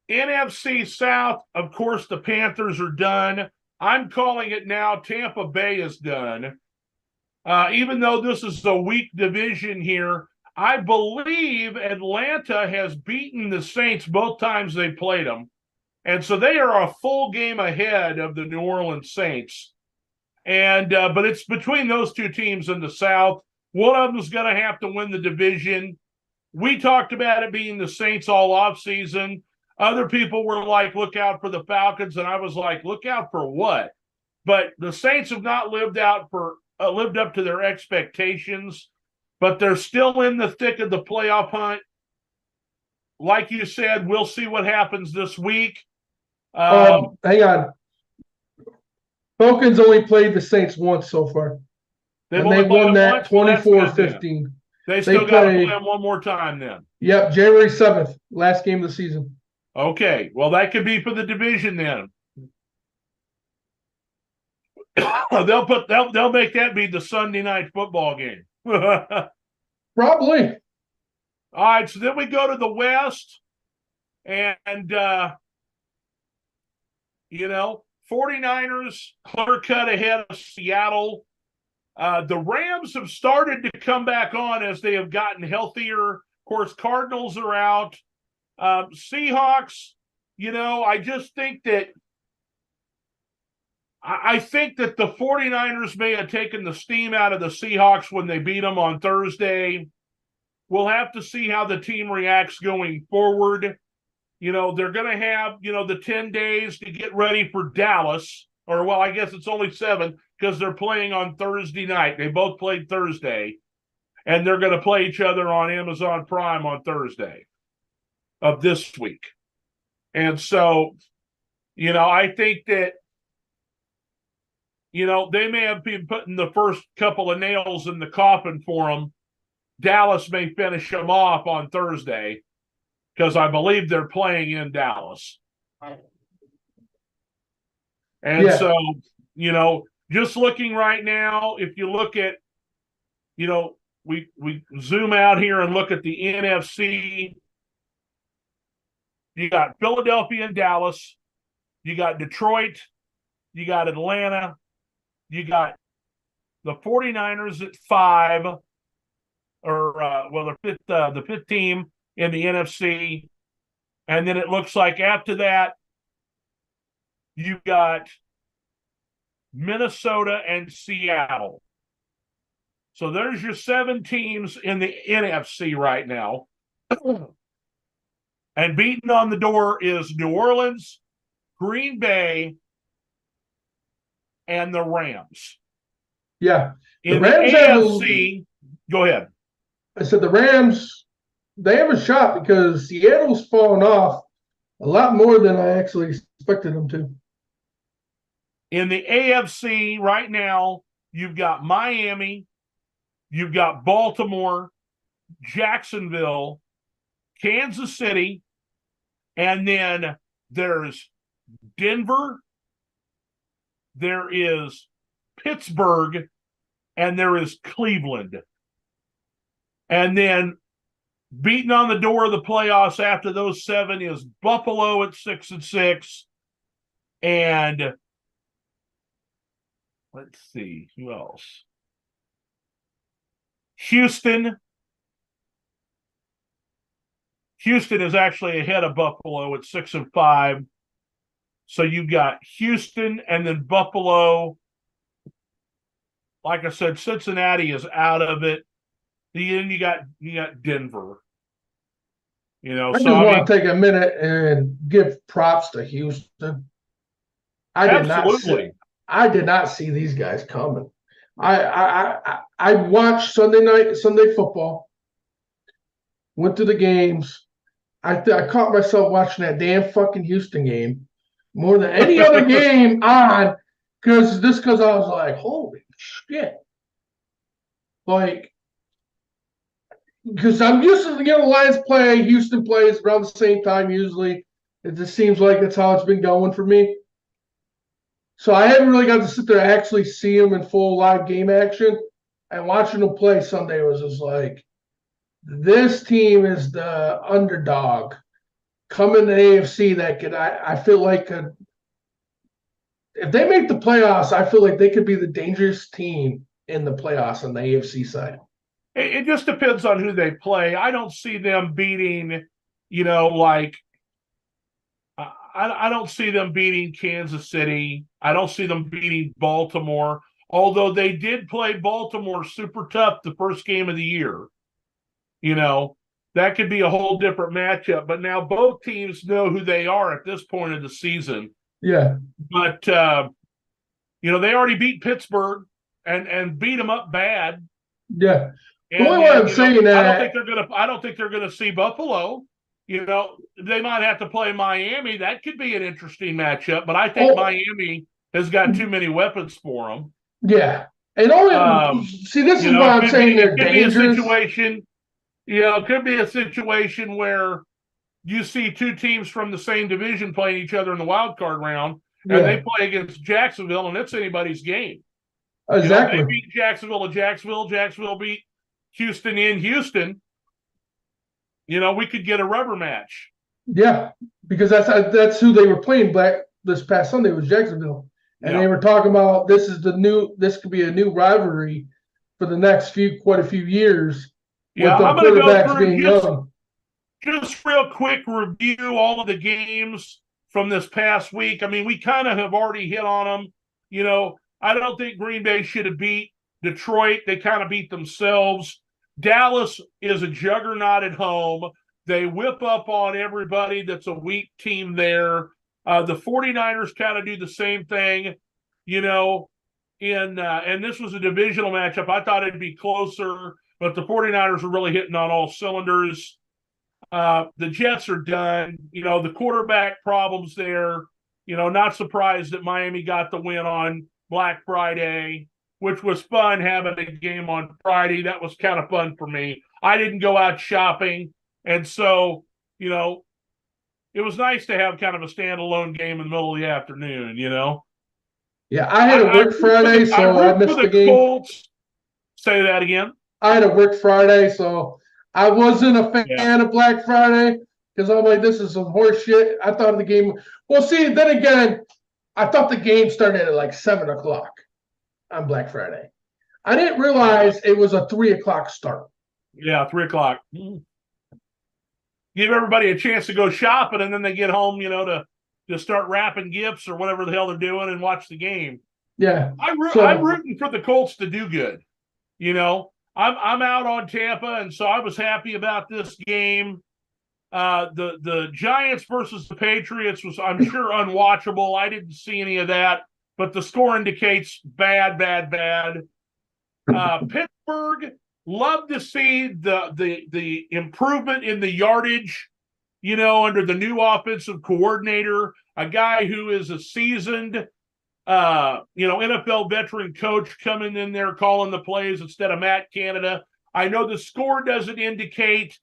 NFC South, of course, the Panthers are done. I'm calling it now. Tampa Bay is done. Even though this is a weak division here, I believe Atlanta has beaten the Saints both times they played them. And so they are a full game ahead of the New Orleans Saints. And but it's between those 2 teams in the South. One of them is going to have to win the division. We talked about it being the Saints all offseason. Other people were like, look out for the Falcons. And I was like, look out for what? But the Saints have not lived up to their expectations, but they're still in the thick of the playoff hunt. Like you said, we'll see what happens this week. hang on. Falcons only played the Saints once so far. They won that 24-15. They still got to play them one more time then. Yep, January 7th, last game of the season. Okay, well, that could be for the division then. They'll make that be the Sunday night football game. Probably. All right, so then we go to the West, and 49ers clear cut ahead of Seattle. The Rams have started to come back on as they have gotten healthier. Of course, Cardinals are out. Seahawks, I just think that I think that the 49ers may have taken the steam out of the Seahawks when they beat them on Thursday. We'll have to see how the team reacts going forward. They're going to have, the 10 days to get ready for Dallas. Or, well, I guess it's only 7 because they're playing on Thursday night. They both played Thursday. And they're going to play each other on Amazon Prime on Thursday of this week. And so, I think that they may have been putting the first couple of nails in the coffin for them. Dallas may finish them off on Thursday because I believe they're playing in Dallas. And so, just looking right now, if you look at, we zoom out here and look at the NFC, you got Philadelphia and Dallas, you got Detroit, you got Atlanta, you got the 49ers at 5, the fifth team in the NFC. And then it looks like after that, you've got Minnesota and Seattle. So there's your 7 teams in the NFC right now. And beating on the door is New Orleans, Green Bay, and the Rams. Yeah. In the AFC, go ahead. I said the Rams, they have a shot because Seattle's fallen off a lot more than I actually expected them to. In the AFC right now, you've got Miami, you've got Baltimore, Jacksonville, Kansas City, and then there's Denver, there is Pittsburgh, and there is Cleveland. And then beating on the door of the playoffs after those 7 is Buffalo at 6-6. And let's see, who else? Houston is actually ahead of Buffalo at 6-5. So you got Houston and then Buffalo. Like I said, Cincinnati is out of it. Then you got Denver. I just want to take a minute and give props to Houston. Absolutely. I did not see these guys coming. I watched Sunday football, went to the games. I caught myself watching that damn fucking Houston game more than any other game on because I was like, holy shit. Like, because I'm used to, the Lions play, Houston plays around the same time usually. It just seems like that's how it's been going for me. So I haven't really got to sit there and actually see them in full live game action. And watching them play Sunday was just like, this team is the underdog coming to AFC that I feel like if they make the playoffs, I feel like they could be the dangerous team in the playoffs on the AFC side. It just depends on who they play. I don't see them beating, I don't see them beating Kansas City. I don't see them beating Baltimore, although they did play Baltimore super tough the first game of the year. That could be a whole different matchup. But now both teams know who they are at this point of the season. Yeah. But, they already beat Pittsburgh and beat them up bad. Yeah. The only way I'm saying that I don't think they're gonna see Buffalo. They might have to play Miami. That could be an interesting matchup, but I think Miami has got too many weapons for them. Yeah. And this is why I'm saying they're dangerous. It could be a situation where you see 2 teams from the same division playing each other in the wild card round, and they play against Jacksonville, and it's anybody's game. Exactly. They beat Jacksonville at Jacksonville. Jacksonville beat Houston in Houston. We could get a rubber match. Yeah, because that's who they were playing this past Sunday was Jacksonville. And they were talking about this could be a new rivalry for the next quite a few years. Yeah, with the I'm going to go quarterbacks being young. Just real quick review all of the games from this past week. I mean, we kind of have already hit on them. I don't think Green Bay should have beat Detroit. They kind of beat themselves. Dallas is a juggernaut at home. They whip up on everybody that's a weak team there. The 49ers kind of do the same thing, and this was a divisional matchup. I thought it'd be closer, but the 49ers are really hitting on all cylinders. The Jets are done. The quarterback problems there. Not surprised that Miami got the win on Black Friday, which was fun having a game on Friday. That was kind of fun for me. I didn't go out shopping. And so, you know, it was nice to have kind of a standalone game in the middle of the afternoon, you know. Yeah, I had to work Friday, so I root for missed the the game. Colts. Say that again. I had to work Friday, so I wasn't a fan of Black Friday because I'm like, this is some horse shit. I thought the game. Well, see, then again, I thought the game started at like 7 o'clock on Black Friday. I didn't realize it was a 3 o'clock start. Yeah, 3 o'clock. Give everybody a chance to go shopping, and then they get home, you know, to start wrapping gifts or whatever the hell they're doing and watch the game. Yeah, I'm rooting for the Colts to do good. You know, I'm out on Tampa, and so I was happy about this game. The Giants versus the Patriots was, I'm sure, unwatchable. I didn't see any of that, but the score indicates bad. Pittsburgh, love to see the improvement in the yardage, you know, under the new offensive coordinator, a guy who is a seasoned NFL veteran coach coming in there calling the plays instead of Matt Canada. I know the score doesn't indicate,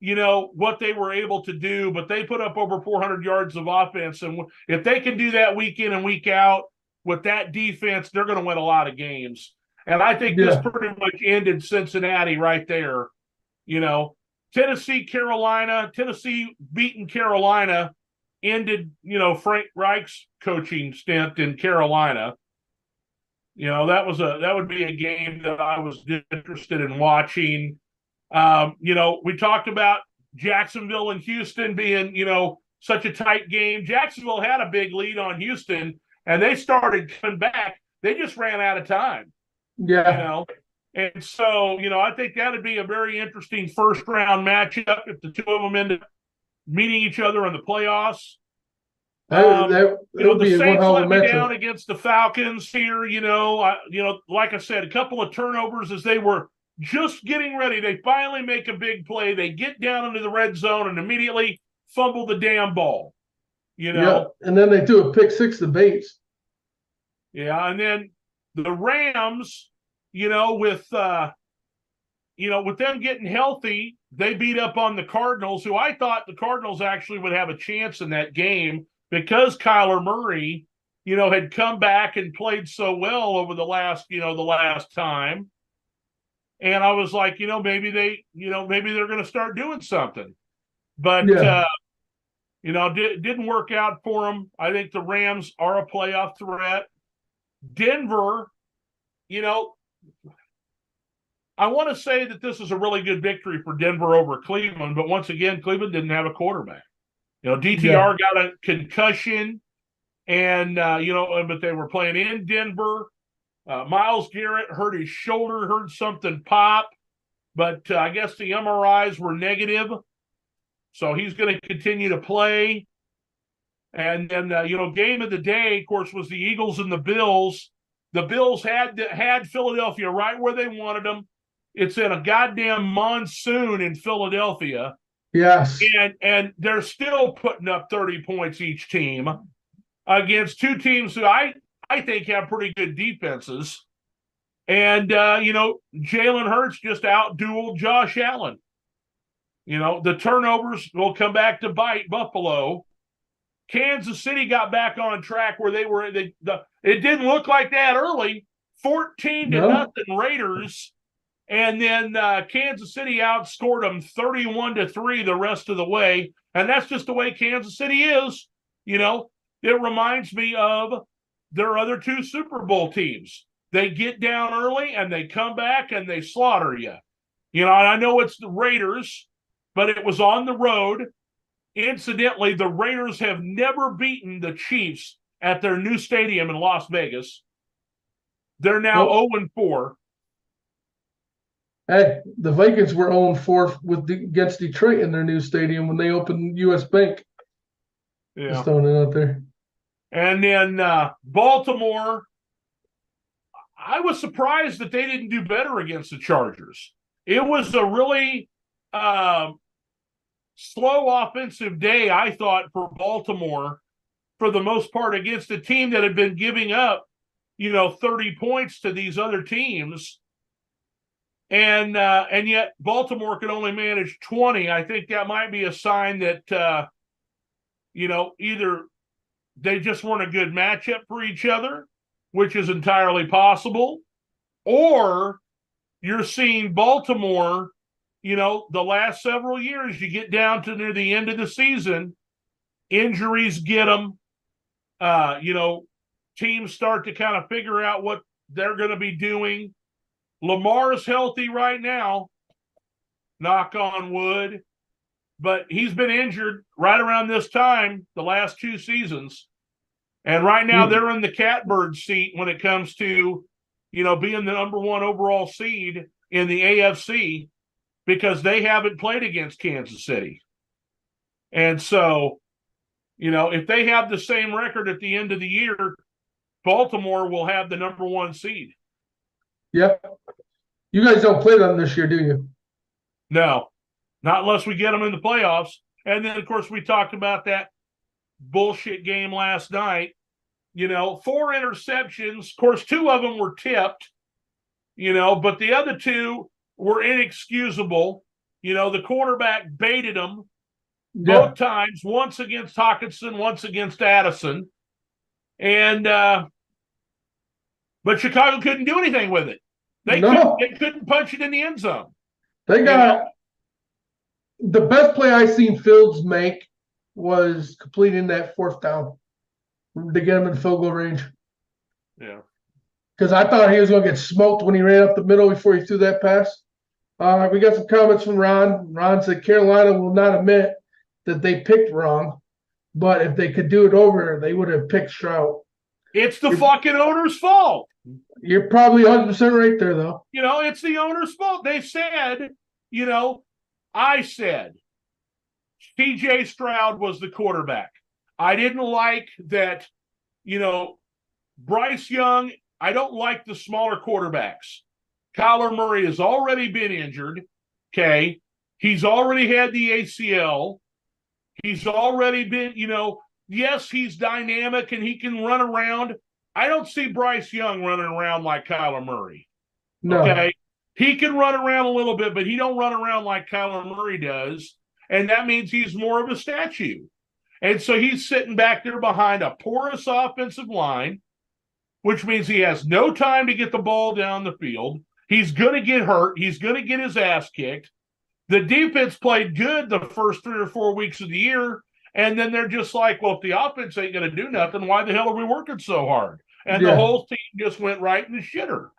you know, what they were able to do, but they put up over 400 yards of offense. And if they can do that week in and week out with that defense, they're going to win a lot of games. And I think this pretty much ended Cincinnati right there. You know, Tennessee beating Carolina ended, you know, Frank Reich's coaching stint in Carolina. You know, that would be a game that I was interested in watching. You know, we talked about Jacksonville and Houston being, you know, such a tight game. Jacksonville had a big lead on Houston, and they started coming back. They just ran out of time. Yeah. You know, and so, you know, I think that would be a very interesting first round matchup if the two of them end up meeting each other in the playoffs. That You know, the be Saints let me matchup. down against the Falcons here. You know, like I said, a couple of turnovers as they were just getting ready. They finally make a big play. They get down into the red zone and immediately fumble the damn ball. You know, and then they do a pick six to Bates. Yeah, and then the Rams, you know, with them getting healthy, they beat up on the Cardinals, who I thought the Cardinals actually would have a chance in that game because Kyler Murray, you know, had come back and played so well over the last time. And I was like, you know, maybe they're going to start doing something. But, didn't work out for them. I think the Rams are a playoff threat. Denver, you know, I want to say that this is a really good victory for Denver over Cleveland, but once again, Cleveland didn't have a quarterback. You know, DTR got a concussion, and but they were playing in Denver. Myles Garrett hurt his shoulder, heard something pop, but I guess the MRIs were negative, so he's going to continue to play. And then, game of the day, of course, was the Eagles and the Bills. The Bills had Philadelphia right where they wanted them. It's in a goddamn monsoon in Philadelphia. Yes. And they're still putting up 30 points each team against two teams who I think have pretty good defenses. And, Jalen Hurts just out-dueled Josh Allen. You know, the turnovers will come back to bite Buffalo. Kansas City got back on track where they were. It didn't look like that early. 14-0 Raiders. And then Kansas City outscored them 31-3 the rest of the way. And that's just the way Kansas City is. You know, it reminds me of their other two Super Bowl teams. They get down early and they come back and they slaughter you. You know, and I know it's the Raiders, but it was on the road. Incidentally, the Raiders have never beaten the Chiefs at their new stadium in Las Vegas. They're now 0-4. Hey, the Vikings were 0-4 against Detroit in their new stadium when they opened U.S. Bank. Yeah. Just throwing it out there. And then Baltimore, I was surprised that they didn't do better against the Chargers. It was a really slow offensive day, I thought, for Baltimore for the most part against a team that had been giving up 30 points to these other teams. And yet Baltimore could only manage 20. I think that might be a sign that, either they just weren't a good matchup for each other, which is entirely possible, or you're seeing Baltimore, the last several years, you get down to near the end of the season, injuries get them, teams start to kind of figure out what they're going to be doing. Lamar is healthy right now, knock on wood, but he's been injured right around this time the last 2 seasons. And right now they're in the catbird seat when it comes to, being the number 1 overall seed in the AFC because they haven't played against Kansas City. And so, if they have the same record at the end of the year, Baltimore will have the number 1 seed. Yep. You guys don't play them this year, do you? No, not unless we get them in the playoffs. And then, of course, we talked about that bullshit game last night. 4 interceptions. Of course, 2 of them were tipped, but the other 2 were inexcusable. The quarterback baited them both times, once against Hawkinson, once against Addison. And but Chicago couldn't do anything with it. They couldn't punch it in the end zone. They got the best play I seen Fields make was completing that 4th down to get him in field goal range. Yeah. Because I thought he was going to get smoked when he ran up the middle before he threw that pass. We got some comments from Ron. Ron said Carolina will not admit that they picked wrong, but if they could do it over, they would have picked Stroud. It's the fucking owner's fault. You're probably 100% right there, though. It's the owner's fault. They said, I said CJ Stroud was the quarterback. I didn't like that, Bryce Young. I don't like the smaller quarterbacks. Kyler Murray has already been injured. Okay. He's already had the ACL. He's already been, yes, he's dynamic and he can run around. I don't see Bryce Young running around like Kyler Murray. No. Okay. He can run around a little bit, but he don't run around like Kyler Murray does. And that means he's more of a statue. And so he's sitting back there behind a porous offensive line, which means he has no time to get the ball down the field. He's going to get hurt. He's going to get his ass kicked. The defense played good the first 3 or 4 weeks of the year, and then they're just like, well, if the offense ain't going to do nothing, why the hell are we working so hard? And the whole team just went right in the shitter.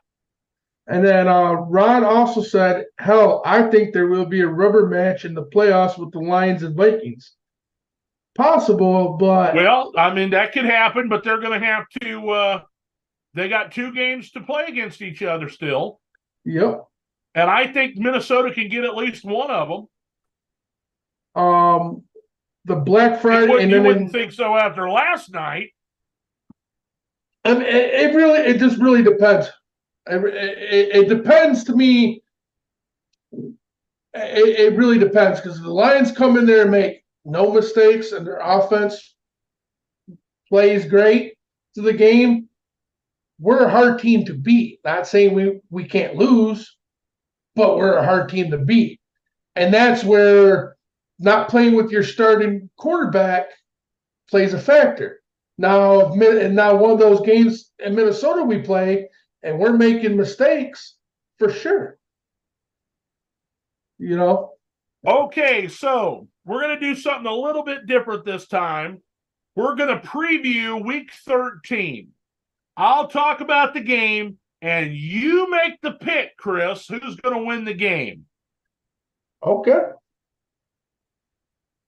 And then Ron also said, hell, I think there will be a rubber match in the playoffs with the Lions and Vikings. Possible, but... Well, I mean, that could happen, but they're going to have to they got 2 games to play against each other still. Yep. And I think Minnesota can get at least one of them. The Black Friday... You wouldn't think so after last night. I mean, it just really depends. It depends to me. It really depends because the Lions come in there and make no mistakes and their offense plays great to the game. We're a hard team to beat. Not saying we can't lose, but we're a hard team to beat. And that's where not playing with your starting quarterback plays a factor. Now one of those games in Minnesota we play, and we're making mistakes for sure. Okay, so we're going to do something a little bit different this time. We're going to preview Week 13. I'll talk about the game, and you make the pick, Chris, who's going to win the game. Okay.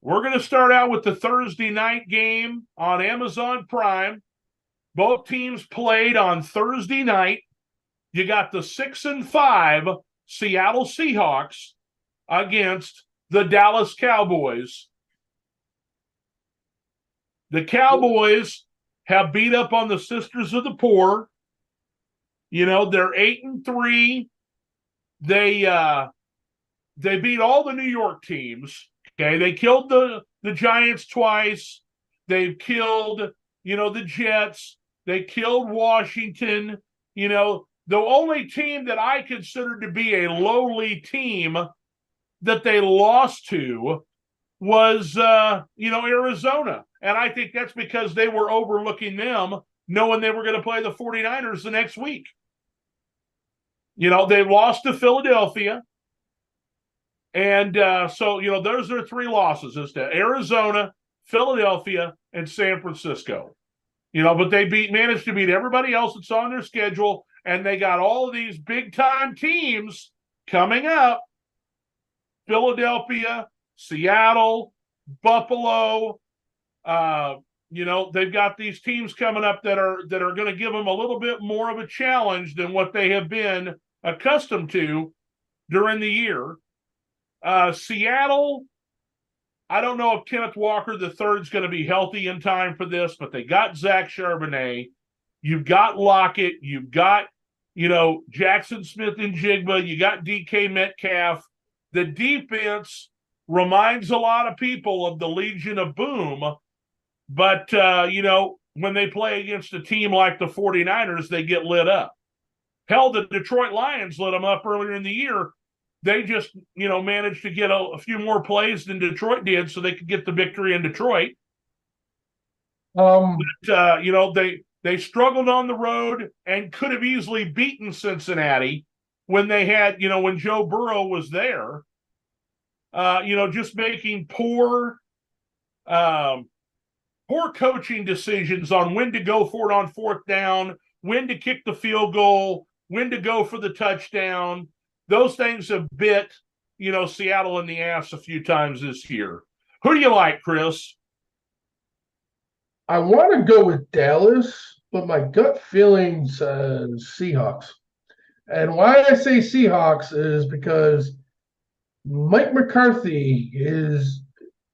We're going to start out with the Thursday night game on Amazon Prime. Both teams played on Thursday night. You got the 6-5 Seattle Seahawks against the Dallas Cowboys. The Cowboys have beat up on the Sisters of the Poor. They're 8-3. They beat all the New York teams. Okay, they killed the Giants twice. They've killed, the Jets. They killed Washington. The only team that I consider to be a lowly team that they lost to was, Arizona. And I think that's because they were overlooking them, knowing they were going to play the 49ers the next week. They lost to Philadelphia. And so, those are 3 losses. It's to Arizona, Philadelphia, and San Francisco. But they managed to beat everybody else that's on their schedule, and they got all of these big-time teams coming up. Philadelphia, Seattle, Buffalo. They've got these teams coming up that are going to give them a little bit more of a challenge than what they have been accustomed to during the year. Seattle, I don't know if Kenneth Walker III is going to be healthy in time for this, but they got Zach Charbonnet. You've got Lockett. You've got, Jackson Smith and Jigba. You got DK Metcalf. The defense reminds a lot of people of the Legion of Boom. But, when they play against a team like the 49ers, they get lit up. Hell, the Detroit Lions lit them up earlier in the year. They just, managed to get a few more plays than Detroit did so they could get the victory in Detroit. But, they struggled on the road and could have easily beaten Cincinnati when they had, when Joe Burrow was there. Just making poor coaching decisions on when to go for it on 4th down, when to kick the field goal, when to go for the touchdown. Those things have bit, Seattle in the ass a few times this year. Who do you like, Chris? I want to go with Dallas, but my gut feeling says Seahawks. And why I say Seahawks is because Mike McCarthy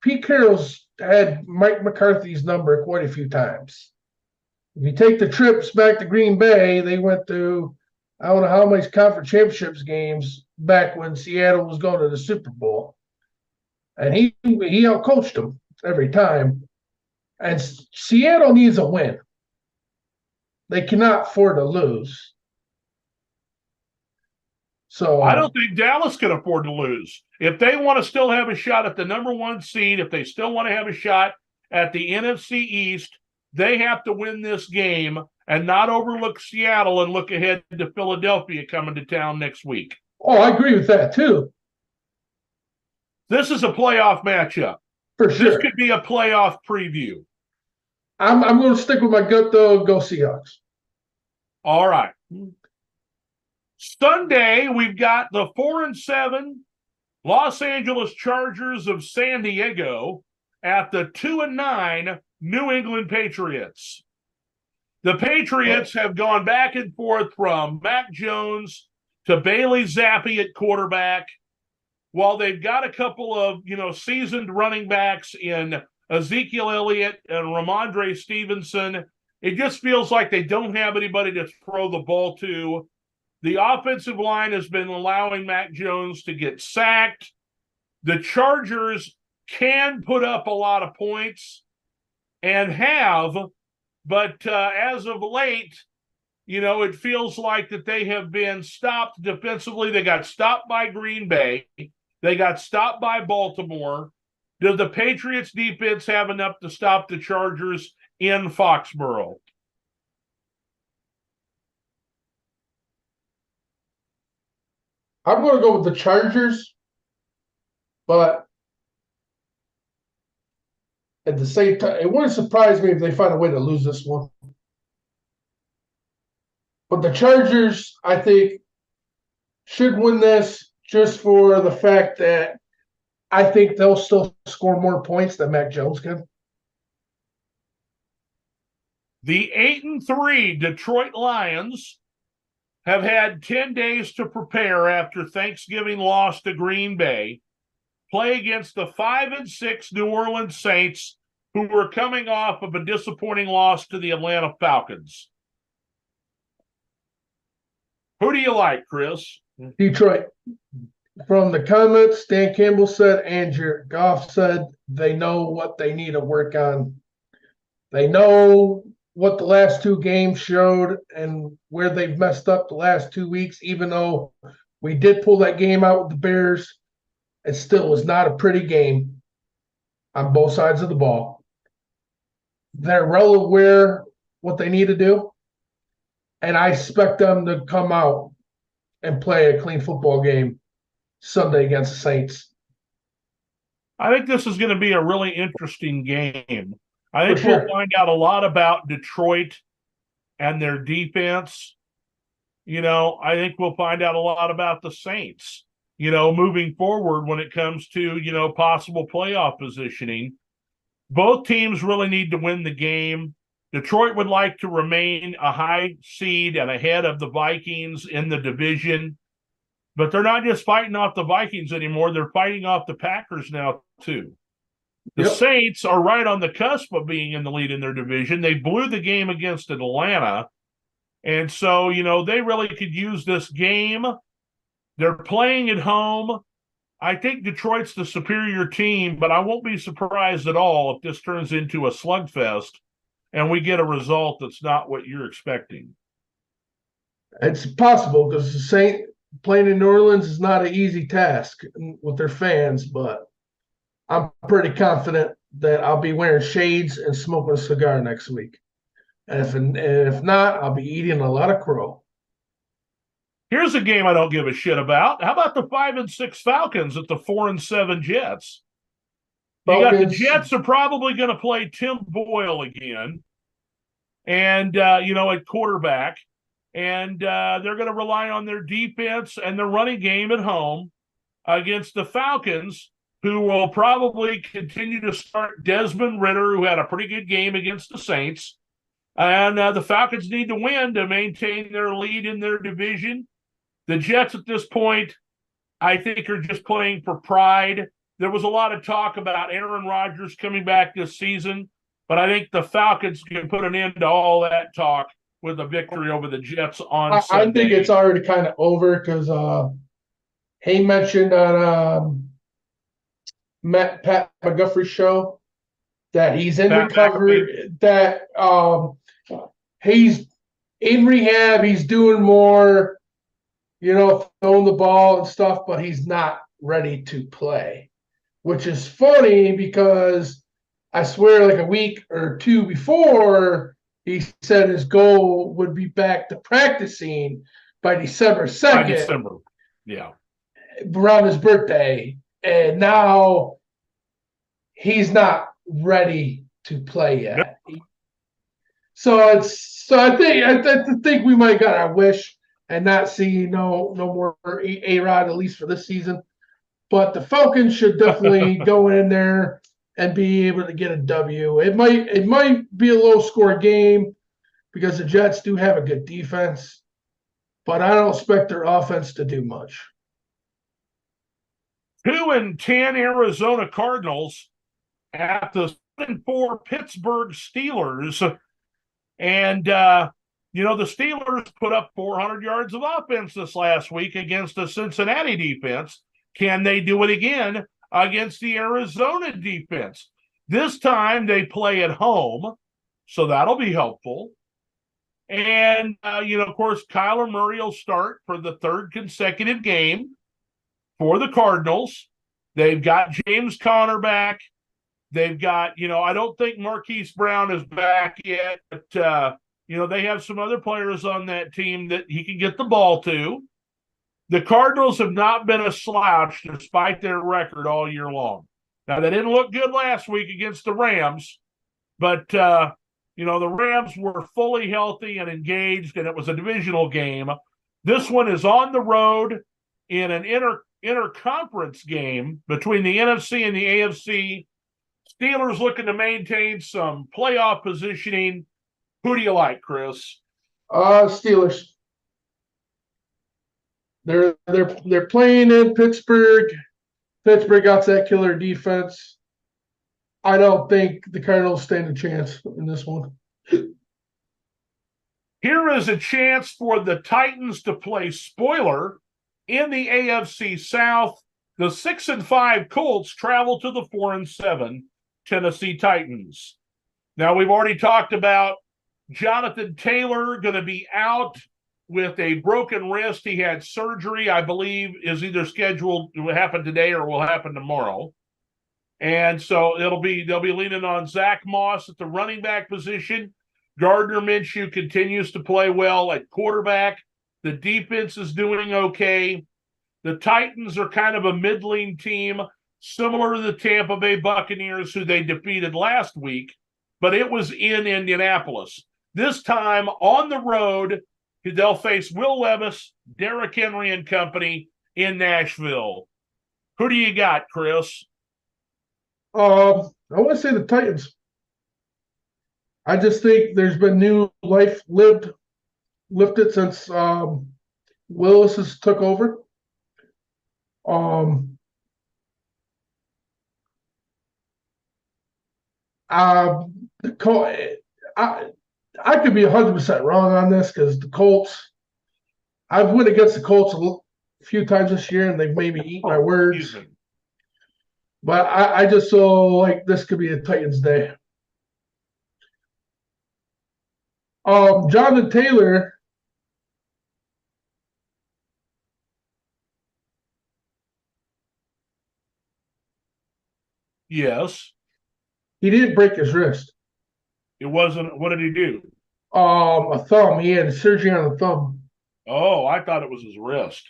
Pete Carroll's had Mike McCarthy's number quite a few times. If you take the trips back to Green Bay, they went through I don't know how many conference championships games back when Seattle was going to the Super Bowl. And he outcoached them every time. And Seattle needs a win. They cannot afford to lose. So I don't think Dallas can afford to lose. If they want to still have a shot at the number 1 seed, if they still want to have a shot at the NFC East, they have to win this game and not overlook Seattle and look ahead to Philadelphia coming to town next week. Oh, I agree with that too. This is a playoff matchup. For sure. This could be a playoff preview. I'm going to stick with my gut though. Go Seahawks. All right. Sunday, we've got the 4-7 Los Angeles Chargers of San Diego at the 2-9 New England Patriots. The Patriots have gone back and forth from Mac Jones to Bailey Zappi at quarterback. While they've got a couple of, seasoned running backs in Ezekiel Elliott and Ramondre Stevenson, it just feels like they don't have anybody to throw the ball to. The offensive line has been allowing Mac Jones to get sacked. The Chargers can put up a lot of points and have, but as of late, it feels like that they have been stopped defensively. They got stopped by Green Bay. They got stopped by Baltimore. Does the Patriots defense have enough to stop the Chargers in Foxborough? I'm going to go with the Chargers, but at the same time, it wouldn't surprise me if they find a way to lose this one. But the Chargers, I think, should win this just for the fact that I think they'll still score more points than Mac Jones can. The 8-3 Detroit Lions have had 10 days to prepare after Thanksgiving loss to Green Bay, play against the 5-6 New Orleans Saints, who were coming off of a disappointing loss to the Atlanta Falcons. Who do you like, Chris? Detroit. From the comments, Dan Campbell said, and Jared Goff said they know what they need to work on. They know what the last two games showed and where they've messed up the last 2 weeks, even though we did pull that game out with the Bears, it still was not a pretty game on both sides of the ball. They're well aware what they need to do, and I expect them to come out and play a clean football game Sunday against the Saints. I think this is going to be a really interesting game. I think For sure. we'll find out a lot about Detroit and their defense. I think we'll find out a lot about the Saints, moving forward when it comes to, possible playoff positioning. Both teams really need to win the game. Detroit would like to remain a high seed and ahead of the Vikings in the division. But they're not just fighting off the Vikings anymore. They're fighting off the Packers now, too. The Saints are right on the cusp of being in the lead in their division. They blew the game against Atlanta. And so, they really could use this game. They're playing at home. I think Detroit's the superior team, but I won't be surprised at all if this turns into a slugfest and we get a result that's not what you're expecting. It's possible because the Saints playing in New Orleans is not an easy task with their fans, but I'm pretty confident that I'll be wearing shades and smoking a cigar next week. And if not, I'll be eating a lot of crow. Here's a game I don't give a shit about. How about the 5-6 Falcons at the 4-7 Jets? You got the Jets are probably going to play Tim Boyle again, and at quarterback, and they're going to rely on their defense and their running game at home against the Falcons, who will probably continue to start Desmond Ridder, who had a pretty good game against the Saints. And the Falcons need to win to maintain their lead in their division. The Jets at this point, I think, are just playing for pride. There was a lot of talk about Aaron Rodgers coming back this season, but I think the Falcons can put an end to all that talk with a victory over the Jets on Sunday. I think it's already kind of over because he mentioned on Pat McGuffrey's show that he's in recovery, that he's in rehab, he's doing more, throwing the ball and stuff, but he's not ready to play, which is funny because I swear like a week or two before, he said his goal would be back to practicing by December 2nd. By December, yeah. Around his birthday. And now he's not ready to play yet. Yep. So I think we might got our wish and not see no more A-Rod, at least for this season. But the Falcons should definitely go in there and be able to get a W. It might be a low score game because the Jets do have a good defense, but I don't expect their offense to do much. 2-10 Arizona Cardinals at the 7-4 Pittsburgh Steelers. And, the Steelers put up 400 yards of offense this last week against the Cincinnati defense. Can they do it again against the Arizona defense? This time they play at home, so that'll be helpful. And, of course, Kyler Murray will start for the third consecutive game for the Cardinals. They've got James Conner back. They've got, I don't think Marquise Brown is back yet, but, they have some other players on that team that he can get the ball to. The Cardinals have not been a slouch despite their record all year long. Now, they didn't look good last week against the Rams, but, the Rams were fully healthy and engaged, and it was a divisional game. This one is on the road in an interconference game between the NFC and the AFC. Steelers looking to maintain some playoff positioning. Who do you like, Chris? Steelers. They're playing in Pittsburgh. Pittsburgh got that killer defense. I don't think the Cardinals stand a chance in this one. Here is a chance for the Titans to play spoiler in the AFC South. The 6-5 Colts travel to the 4-7 Tennessee Titans. Now, we've already talked about Jonathan Taylor going to be out with a broken wrist. He had surgery, I believe, is either scheduled to happen today or will happen tomorrow. And so they'll be leaning on Zach Moss at the running back position. Gardner Minshew continues to play well at quarterback. The defense is doing okay. The Titans are kind of a middling team, similar to the Tampa Bay Buccaneers, who they defeated last week, but it was in Indianapolis. This time on the road, they'll face Will Levis, Derrick Henry and company in Nashville. Who do you got, Chris? I want to say the Titans. I just think there's been new life lifted since Willis has took over. I could be 100% wrong on this because the Colts. I've went against the Colts a few times this year, and they've made me eat my words. But I just feel like this could be a Titans day. Jonathan Taylor. Yes. He didn't break his wrist. It wasn't. What did he do? A thumb. He had surgery on the thumb. Oh, I thought it was his wrist.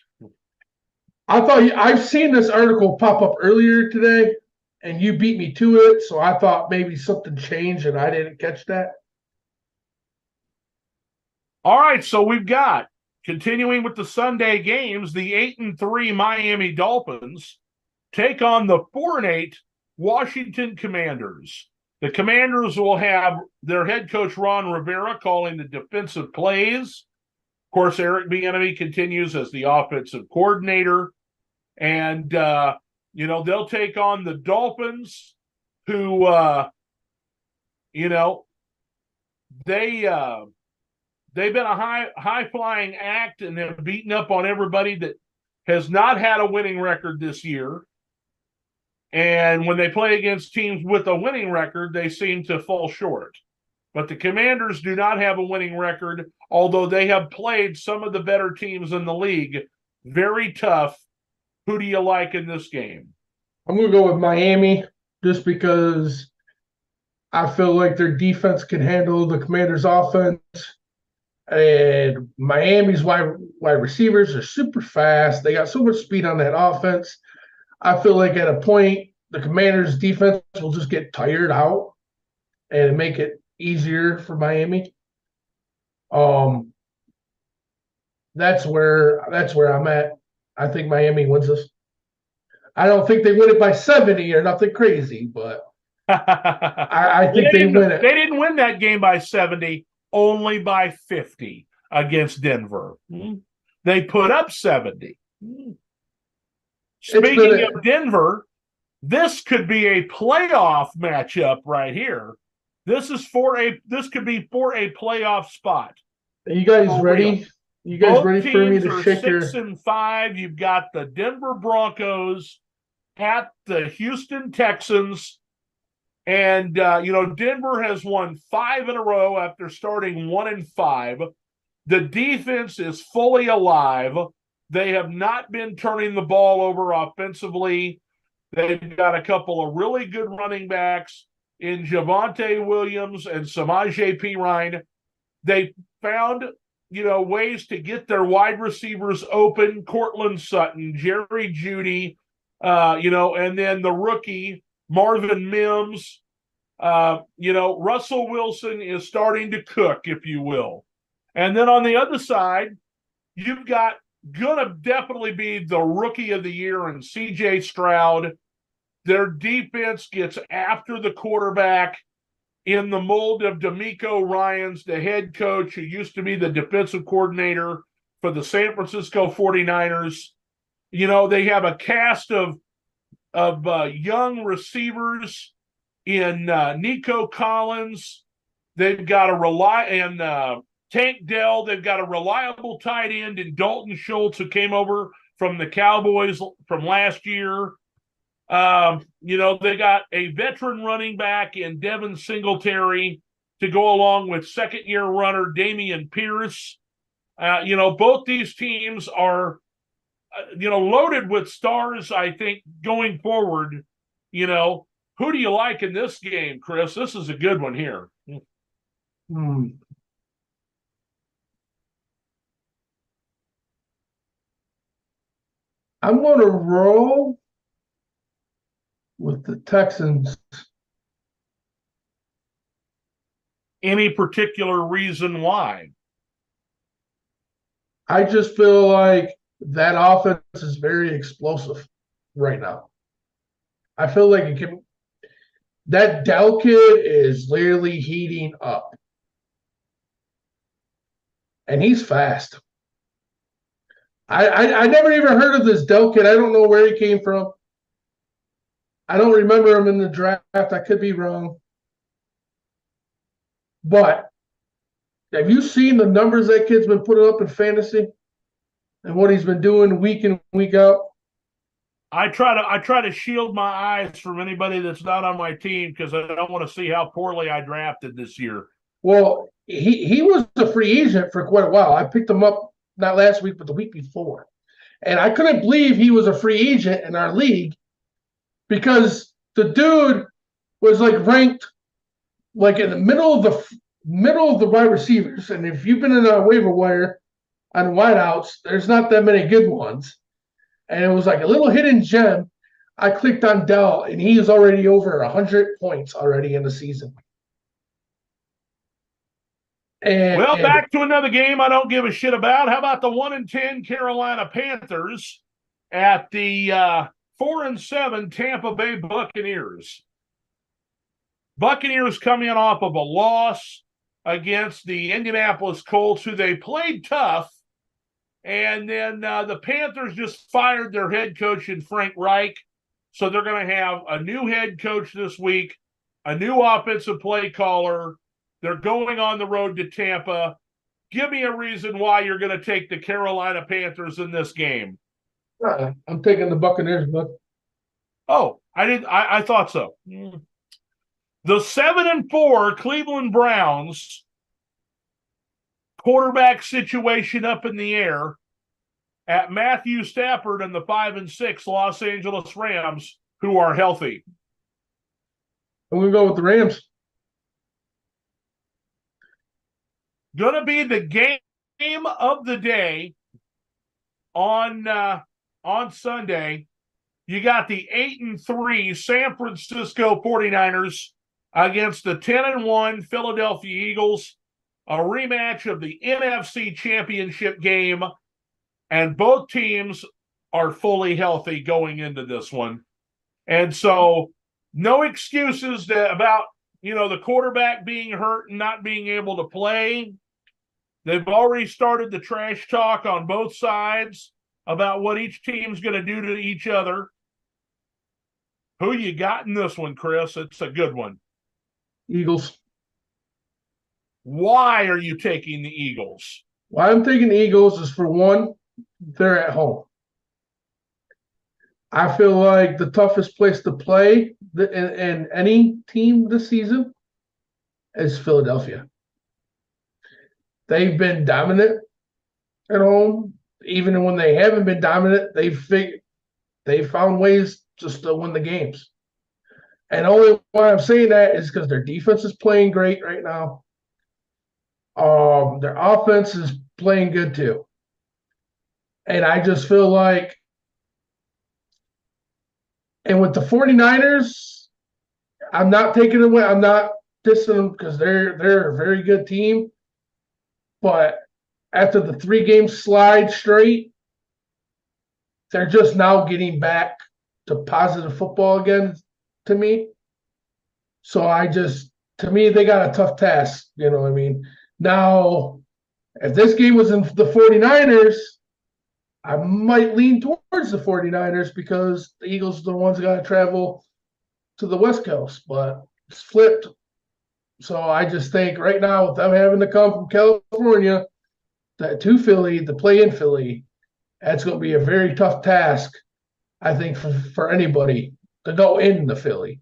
I've seen this article pop up earlier today, and you beat me to it, so I thought maybe something changed and I didn't catch that. All right, so we've got, continuing with the Sunday games, the 8-3 Miami Dolphins take on the 4-8 Washington Commanders. The Commanders will have their head coach Ron Rivera calling the defensive plays. Of course, Eric Bieniemy continues as the offensive coordinator. And, they'll take on the Dolphins, who, they've been a high-flying act and have beaten up on everybody that has not had a winning record this year. And when they play against teams with a winning record, they seem to fall short. But the Commanders do not have a winning record, although they have played some of the better teams in the league. Very tough. Who do you like in this game? I'm going to go with Miami just because I feel like their defense can handle the Commanders' offense. And Miami's wide receivers are super fast. They got so much speed on that offense. I feel like at a point, the Commanders' defense will just get tired out and make it easier for Miami. That's where I'm at. I think Miami wins this. I don't think they win it by 70 or nothing crazy, but I think they win it. They didn't win that game by 70, only by 50 against Denver. They put up 70. Speaking of Denver, this could be a playoff matchup right here. This could be for a playoff spot. Are you guys ready? You guys Both ready for me to shake 6-5. You've got the Denver Broncos at the Houston Texans. And, Denver has won 5 in a row after starting 1-5. The defense is fully alive. They have not been turning the ball over offensively. They've got a couple of really good running backs in Javonte Williams and Samaje Perine. They found, ways to get their wide receivers open. Cortland Sutton, Jerry Jeudy, and then the rookie, Marvin Mims. Russell Wilson is starting to cook, if you will. And then on the other side, you've got going to definitely be the rookie of the year in C.J. Stroud. Their defense gets after the quarterback in the mold of DeMeco Ryans, the head coach who used to be the defensive coordinator for the San Francisco 49ers. They have a cast of young receivers in Nico Collins. They've got Tank Dell. They've got a reliable tight end in Dalton Schultz, who came over from the Cowboys from last year. They got a veteran running back in Devin Singletary to go along with second-year runner Damian Pierce. Both these teams are, loaded with stars, I think, going forward. Who do you like in this game, Chris? This is a good one here. I'm going to roll with the Texans. Any particular reason why? I just feel like that offense is very explosive right now. I feel like it can. That Dell kid is literally heating up, and he's fast. I never even heard of this Dell kid. I don't know where he came from. I don't remember him in the draft. I could be wrong. But have you seen the numbers that kid's been putting up in fantasy and what he's been doing week in, week out? I try to shield my eyes from anybody that's not on my team because I don't want to see how poorly I drafted this year. Well, he was a free agent for quite a while. I picked him up not last week, but the week before. And I couldn't believe he was a free agent in our league because the dude was like ranked like in the middle of the wide receivers. And if you've been in a waiver wire on wideouts, there's not that many good ones. And it was like a little hidden gem. I clicked on Dell, and he is already over 100 points already in the season. Back to another game I don't give a shit about. How about the 1-10 Carolina Panthers at the 4-7 Tampa Bay Buccaneers? Buccaneers coming off of a loss against the Indianapolis Colts, who they played tough. And then the Panthers just fired their head coach in Frank Reich. So they're going to have a new head coach this week, a new offensive play caller. They're going on the road to Tampa. Give me a reason why you're going to take the Carolina Panthers in this game. I'm taking the Buccaneers, but I thought so. The 7-4 Cleveland Browns, quarterback situation up in the air at Matthew Stafford and the 5-6 Los Angeles Rams, who are healthy. I'm going to go with the Rams. Going to be the game of the day on Sunday. You got the 8-3 San Francisco 49ers against the 10-1 Philadelphia Eagles, a rematch of the NFC Championship game, and both teams are fully healthy going into this one. And so no excuses about, the quarterback being hurt and not being able to play. They've already started the trash talk on both sides about what each team's going to do to each other. Who you got in this one, Chris? It's a good one. Eagles. Why are you taking the Eagles? Why I'm taking the Eagles is, for one, they're at home. I feel like the toughest place to play in any team this season is Philadelphia. They've been dominant at home. Even when they haven't been dominant, they've found ways to still win the games. And only why I'm saying that is because their defense is playing great right now. Their offense is playing good too. And I just feel like, and with the 49ers, I'm not taking away, I'm not dissing them because they're a very good team. But after the 3-game slide straight, they're just now getting back to positive football again to me. So to me, they got a tough task. You know what I mean? Now, if this game was in the 49ers, I might lean towards the 49ers because the Eagles are the ones that got to travel to the West Coast, but it's flipped. So I just think right now, with them having to come from California to Philly, to play in Philly, that's going to be a very tough task, I think, for anybody to go into Philly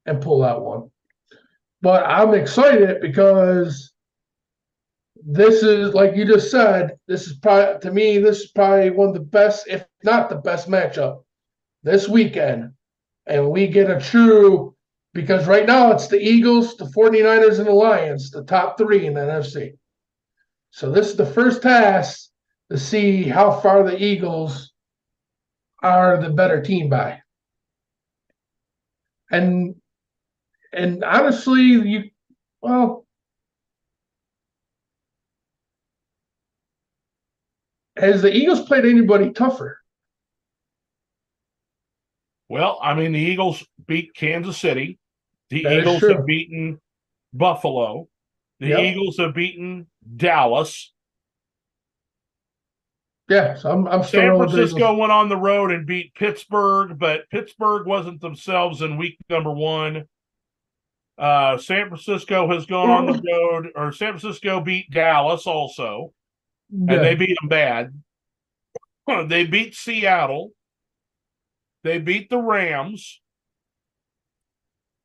and pull out one. But I'm excited because this is, like you just said, this is probably, to me, this is probably one of the best, if not the best matchup this weekend. And we get a true, because right now it's the Eagles, the 49ers, and the Lions, the top three in the NFC. So this is the first task to see how far the Eagles are the better team by. And honestly, well, has the Eagles played anybody tougher? Well, I mean, the Eagles beat Kansas City. The That is Eagles have true. beaten Buffalo. The Yep. Eagles have beaten Dallas. Yeah, so I'm still San rolling with the Francisco Eagles. went on the road and beat Pittsburgh, but Pittsburgh wasn't themselves in week number one. San Francisco has gone on the road, or San Francisco beat Dallas also, and they Yeah, beat them bad. They beat Seattle. They beat the Rams.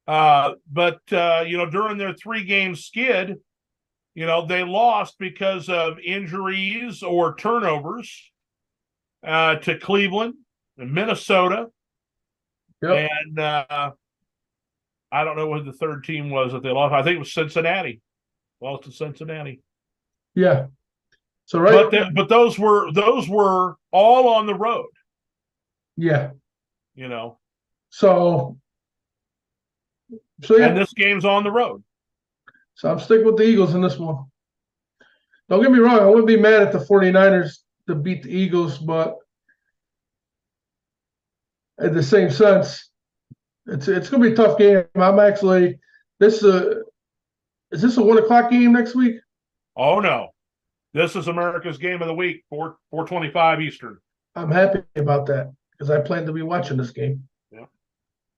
But during their 3-game skid, they lost because of injuries or turnovers to Cleveland and Minnesota. yep, And I don't know what the third team was that they lost. I think it was Cincinnati. Lost to Cincinnati. yeah. So But right, but those were all on the road, yeah. you know. So so And yeah. this game's on the road. So I'm sticking with the Eagles in this one. Don't get me wrong, I wouldn't be mad at the 49ers to beat the Eagles, but in the same sense, it's gonna be a tough game. I'm actually this is this a 1 o'clock game next week? Oh no. This is America's game of the week, 4:25 Eastern. I'm happy about that because I plan to be watching this game. Yeah.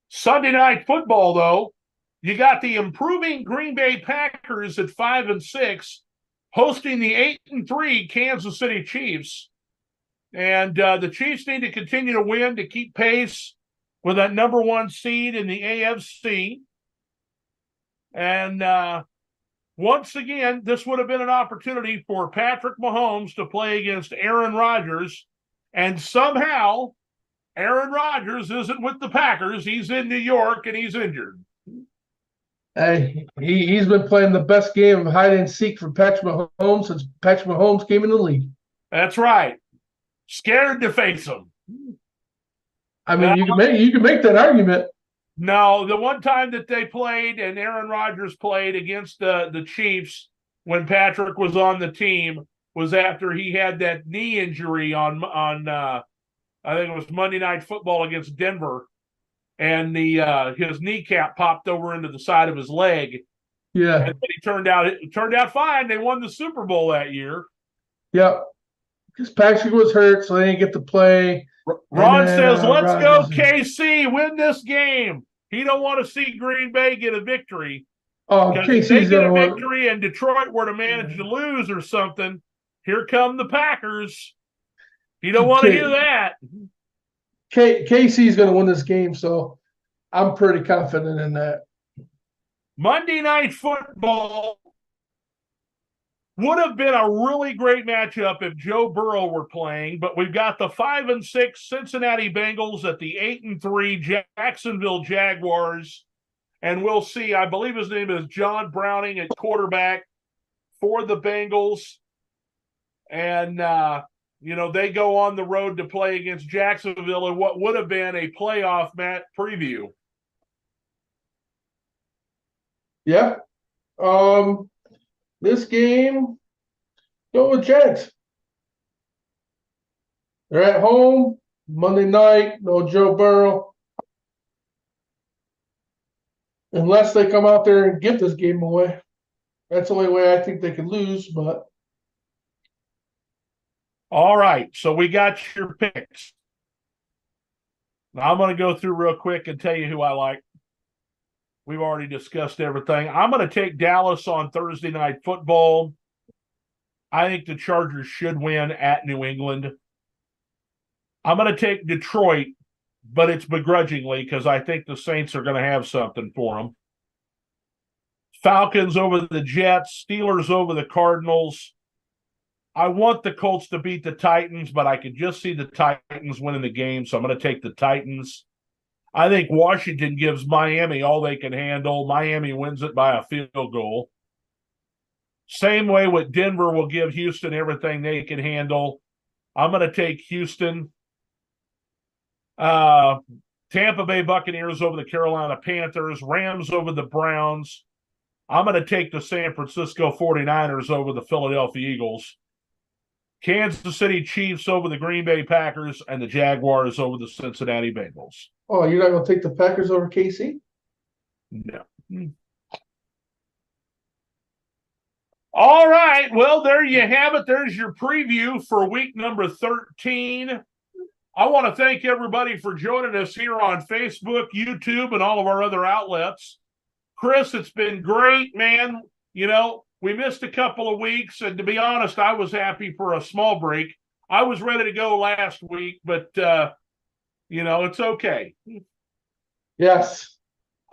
Sunday night football, though, you got the improving Green Bay Packers at 5-6, hosting the 8-3 Kansas City Chiefs. And the Chiefs need to continue to win to keep pace with that number one seed in the AFC. And once again, this would have been an opportunity for Patrick Mahomes to play against Aaron Rodgers. And somehow, Aaron Rodgers isn't with the Packers. He's in New York and he's injured. Hey, he's been playing the best game of hide and seek for Patrick Mahomes since Patrick Mahomes came in the league. That's right. Scared to face him. I mean, you can make that argument. No, the one time that they played and Aaron Rodgers played against the Chiefs when Patrick was on the team was after he had that knee injury on I think it was Monday Night Football against Denver, and the his kneecap popped over into the side of his leg, Yeah, and it turned out fine. They won the Super Bowl that year. yep. Because Patrick was hurt, so they didn't get to play. And Ron then says, "Let's go Rodgers. KC, win this game." He don't want to see Green Bay get a victory. Oh, Because if they KC's get a gonna win. victory and Detroit were to manage to lose or something, here come the Packers. You don't want to hear that. KC's gonna win this game, so I'm pretty confident in that. Monday Night Football would have been a really great matchup if Joe Burrow were playing, but we've got the 5-6 Cincinnati Bengals at the 8-3 Jacksonville Jaguars, and we'll see. I believe his name is John Browning at quarterback for the Bengals, and they go on the road to play against Jacksonville in what would have been a playoff match preview. Yeah. This game, go with Jags. They're at home Monday night. No Joe Burrow, unless they come out there and give this game away. That's the only way I think they could lose. But All right, so we got your picks. Now I'm going to go through real quick and tell you who I like. We've already discussed everything. I'm going to take Dallas on Thursday Night Football. I think the Chargers should win at New England. I'm going to take Detroit, but it's begrudgingly because I think the Saints are going to have something for them. Falcons over the Jets, Steelers over the Cardinals. I want the Colts to beat the Titans, but I could just see the Titans winning the game, so I'm going to take the Titans. I think Washington gives Miami all they can handle. Miami wins it by a field goal. Same way with Denver will give Houston everything they can handle. I'm going to take Houston. Tampa Bay Buccaneers over the Carolina Panthers. Rams over the Browns. I'm going to take the San Francisco 49ers over the Philadelphia Eagles. Kansas City Chiefs over the Green Bay Packers, and the Jaguars over the Cincinnati Bengals. Oh, you're not going to take the Packers over KC? No. All right. Well, there you have it. There's your preview for week number 13. I want to thank everybody for joining us here on Facebook, YouTube, and all of our other outlets. Chris, it's been great, man. You know, we missed a couple of weeks, and to be honest, I was happy for a small break. I was ready to go last week, but, you know, it's okay. Yes.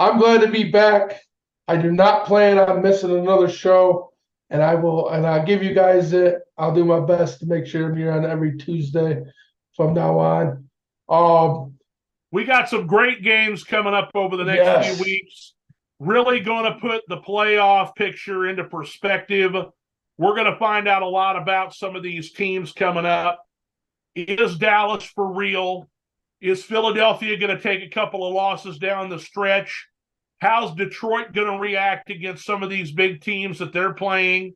I'm glad to be back. I do not plan on missing another show, and I'll give you guys it. I'll do my best to make sure I'm here on every Tuesday from now on. We got some great games coming up over the next few weeks. Really going to put the playoff picture into perspective. We're going to find out a lot about some of these teams coming up. Is Dallas for real? Is Philadelphia going to take a couple of losses down the stretch? How's Detroit going to react against some of these big teams that they're playing?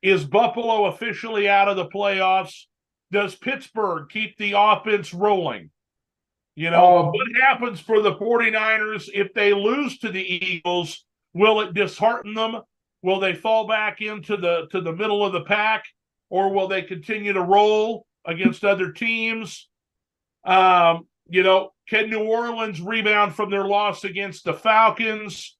Is Buffalo officially out of the playoffs? Does Pittsburgh keep the offense rolling? You know, what happens for the 49ers if they lose to the Eagles? Will it dishearten them? Will they fall back into the middle of the pack, or will they continue to roll against other teams? You know, can New Orleans rebound from their loss against the Falcons?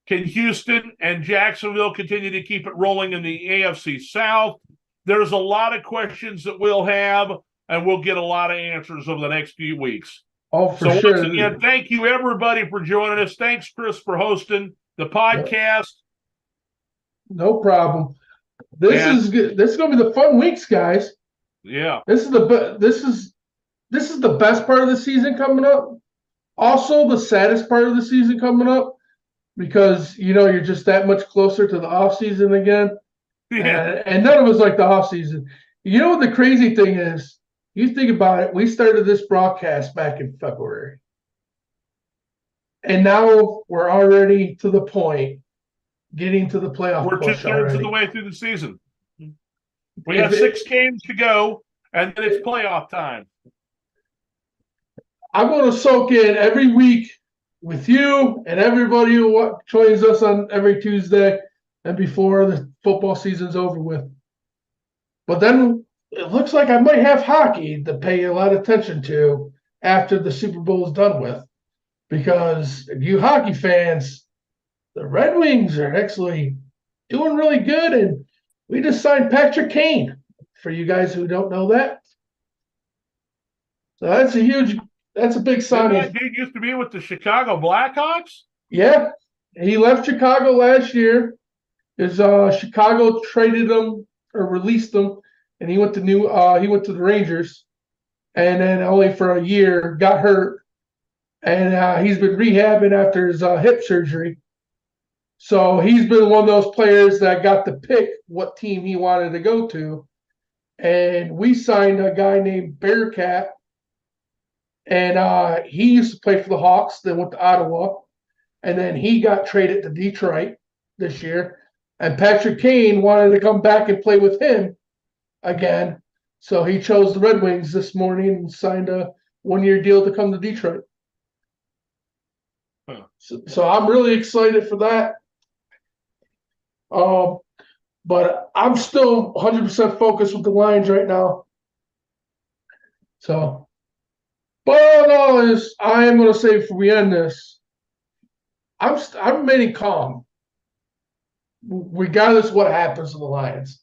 Can Houston and Jacksonville continue to keep it rolling in the AFC South? There's a lot of questions that we'll have, and we'll get a lot of answers over the next few weeks. Oh, for sure. Once again, thank you everybody for joining us. Thanks, Chris, for hosting the podcast. No problem. This is going to be the fun weeks, guys. Yeah. This is the best part of the season coming up. Also, the saddest part of the season coming up, because you know you're just that much closer to the off season again. Yeah. And none of us like the off season. You know what the crazy thing is? You think about it, we started this broadcast back in February. And now we're already to the point, getting to the playoff We're push 2/3 of the way through the season. We have 6 games to go, and then it's playoff time. I'm going to soak in every week with you and everybody who joins us on every Tuesday and before the football season's over with. But then it looks like I might have hockey to pay a lot of attention to after the Super Bowl is done with. Because you hockey fans, the Red Wings are actually doing really good, and we just signed Patrick Kane, for you guys who don't know that. So that's a big signing. That dude used to be with the Chicago Blackhawks? Yeah. He left Chicago last year. Chicago traded him or released him, and he went to the Rangers, and then only for a year got hurt, and he's been rehabbing after his hip surgery. So he's been one of those players that got to pick what team he wanted to go to, and we signed a guy named Bearcat, and he used to play for the Hawks, then went to Ottawa, and then he got traded to Detroit this year. And Patrick Kane wanted to come back and play with him again. So he chose the Red Wings this morning and signed a 1-year deal to come to Detroit. Huh. So I'm really excited for that. But I'm still 100% focused with the Lions right now. So, but all in all is, I am going to say before we end this, I'm remaining calm, regardless of what happens to the Lions,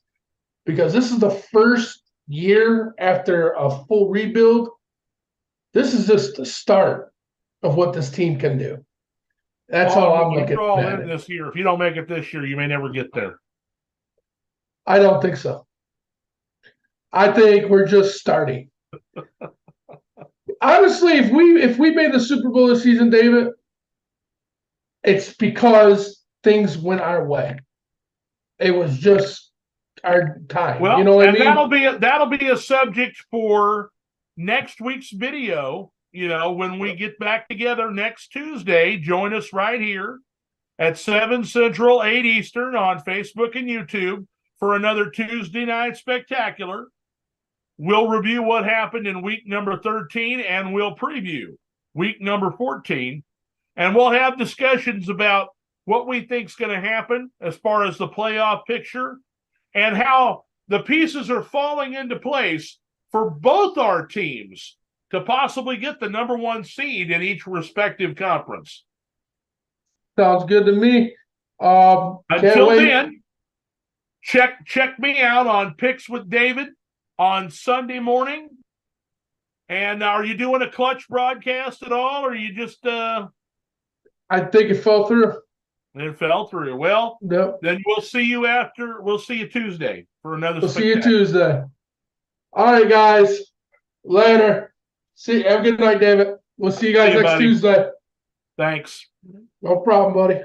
because this is the first year after a full rebuild. This is just the start of what this team can do. That's how I'm looking You're all at in it. this year. If you don't make it this year, you may never get there. I don't think so. I think we're just starting. Honestly, if we made the Super Bowl this season, David, it's because things went our way. It was just our time. Well, you know what I and mean? that'll be a subject for next week's video. You know, when we get back together next Tuesday, join us right here at 7 Central, 8 Eastern on Facebook and YouTube for another Tuesday night spectacular. We'll review what happened in week number 13 and we'll preview week number 14. And we'll have discussions about what we think is going to happen as far as the playoff picture and how the pieces are falling into place for both our teams to possibly get the number one seed in each respective conference. Sounds good to me. Until then, check me out on Picks with David on Sunday morning. And are you doing a clutch broadcast at all, or are you just I think it fell through. It fell through. Well, Yep. then we'll see you Tuesday for another We'll see you Tuesday. All right, guys. Later. Have a good night, David. We'll see you guys next buddy. Tuesday. Thanks. No problem, buddy.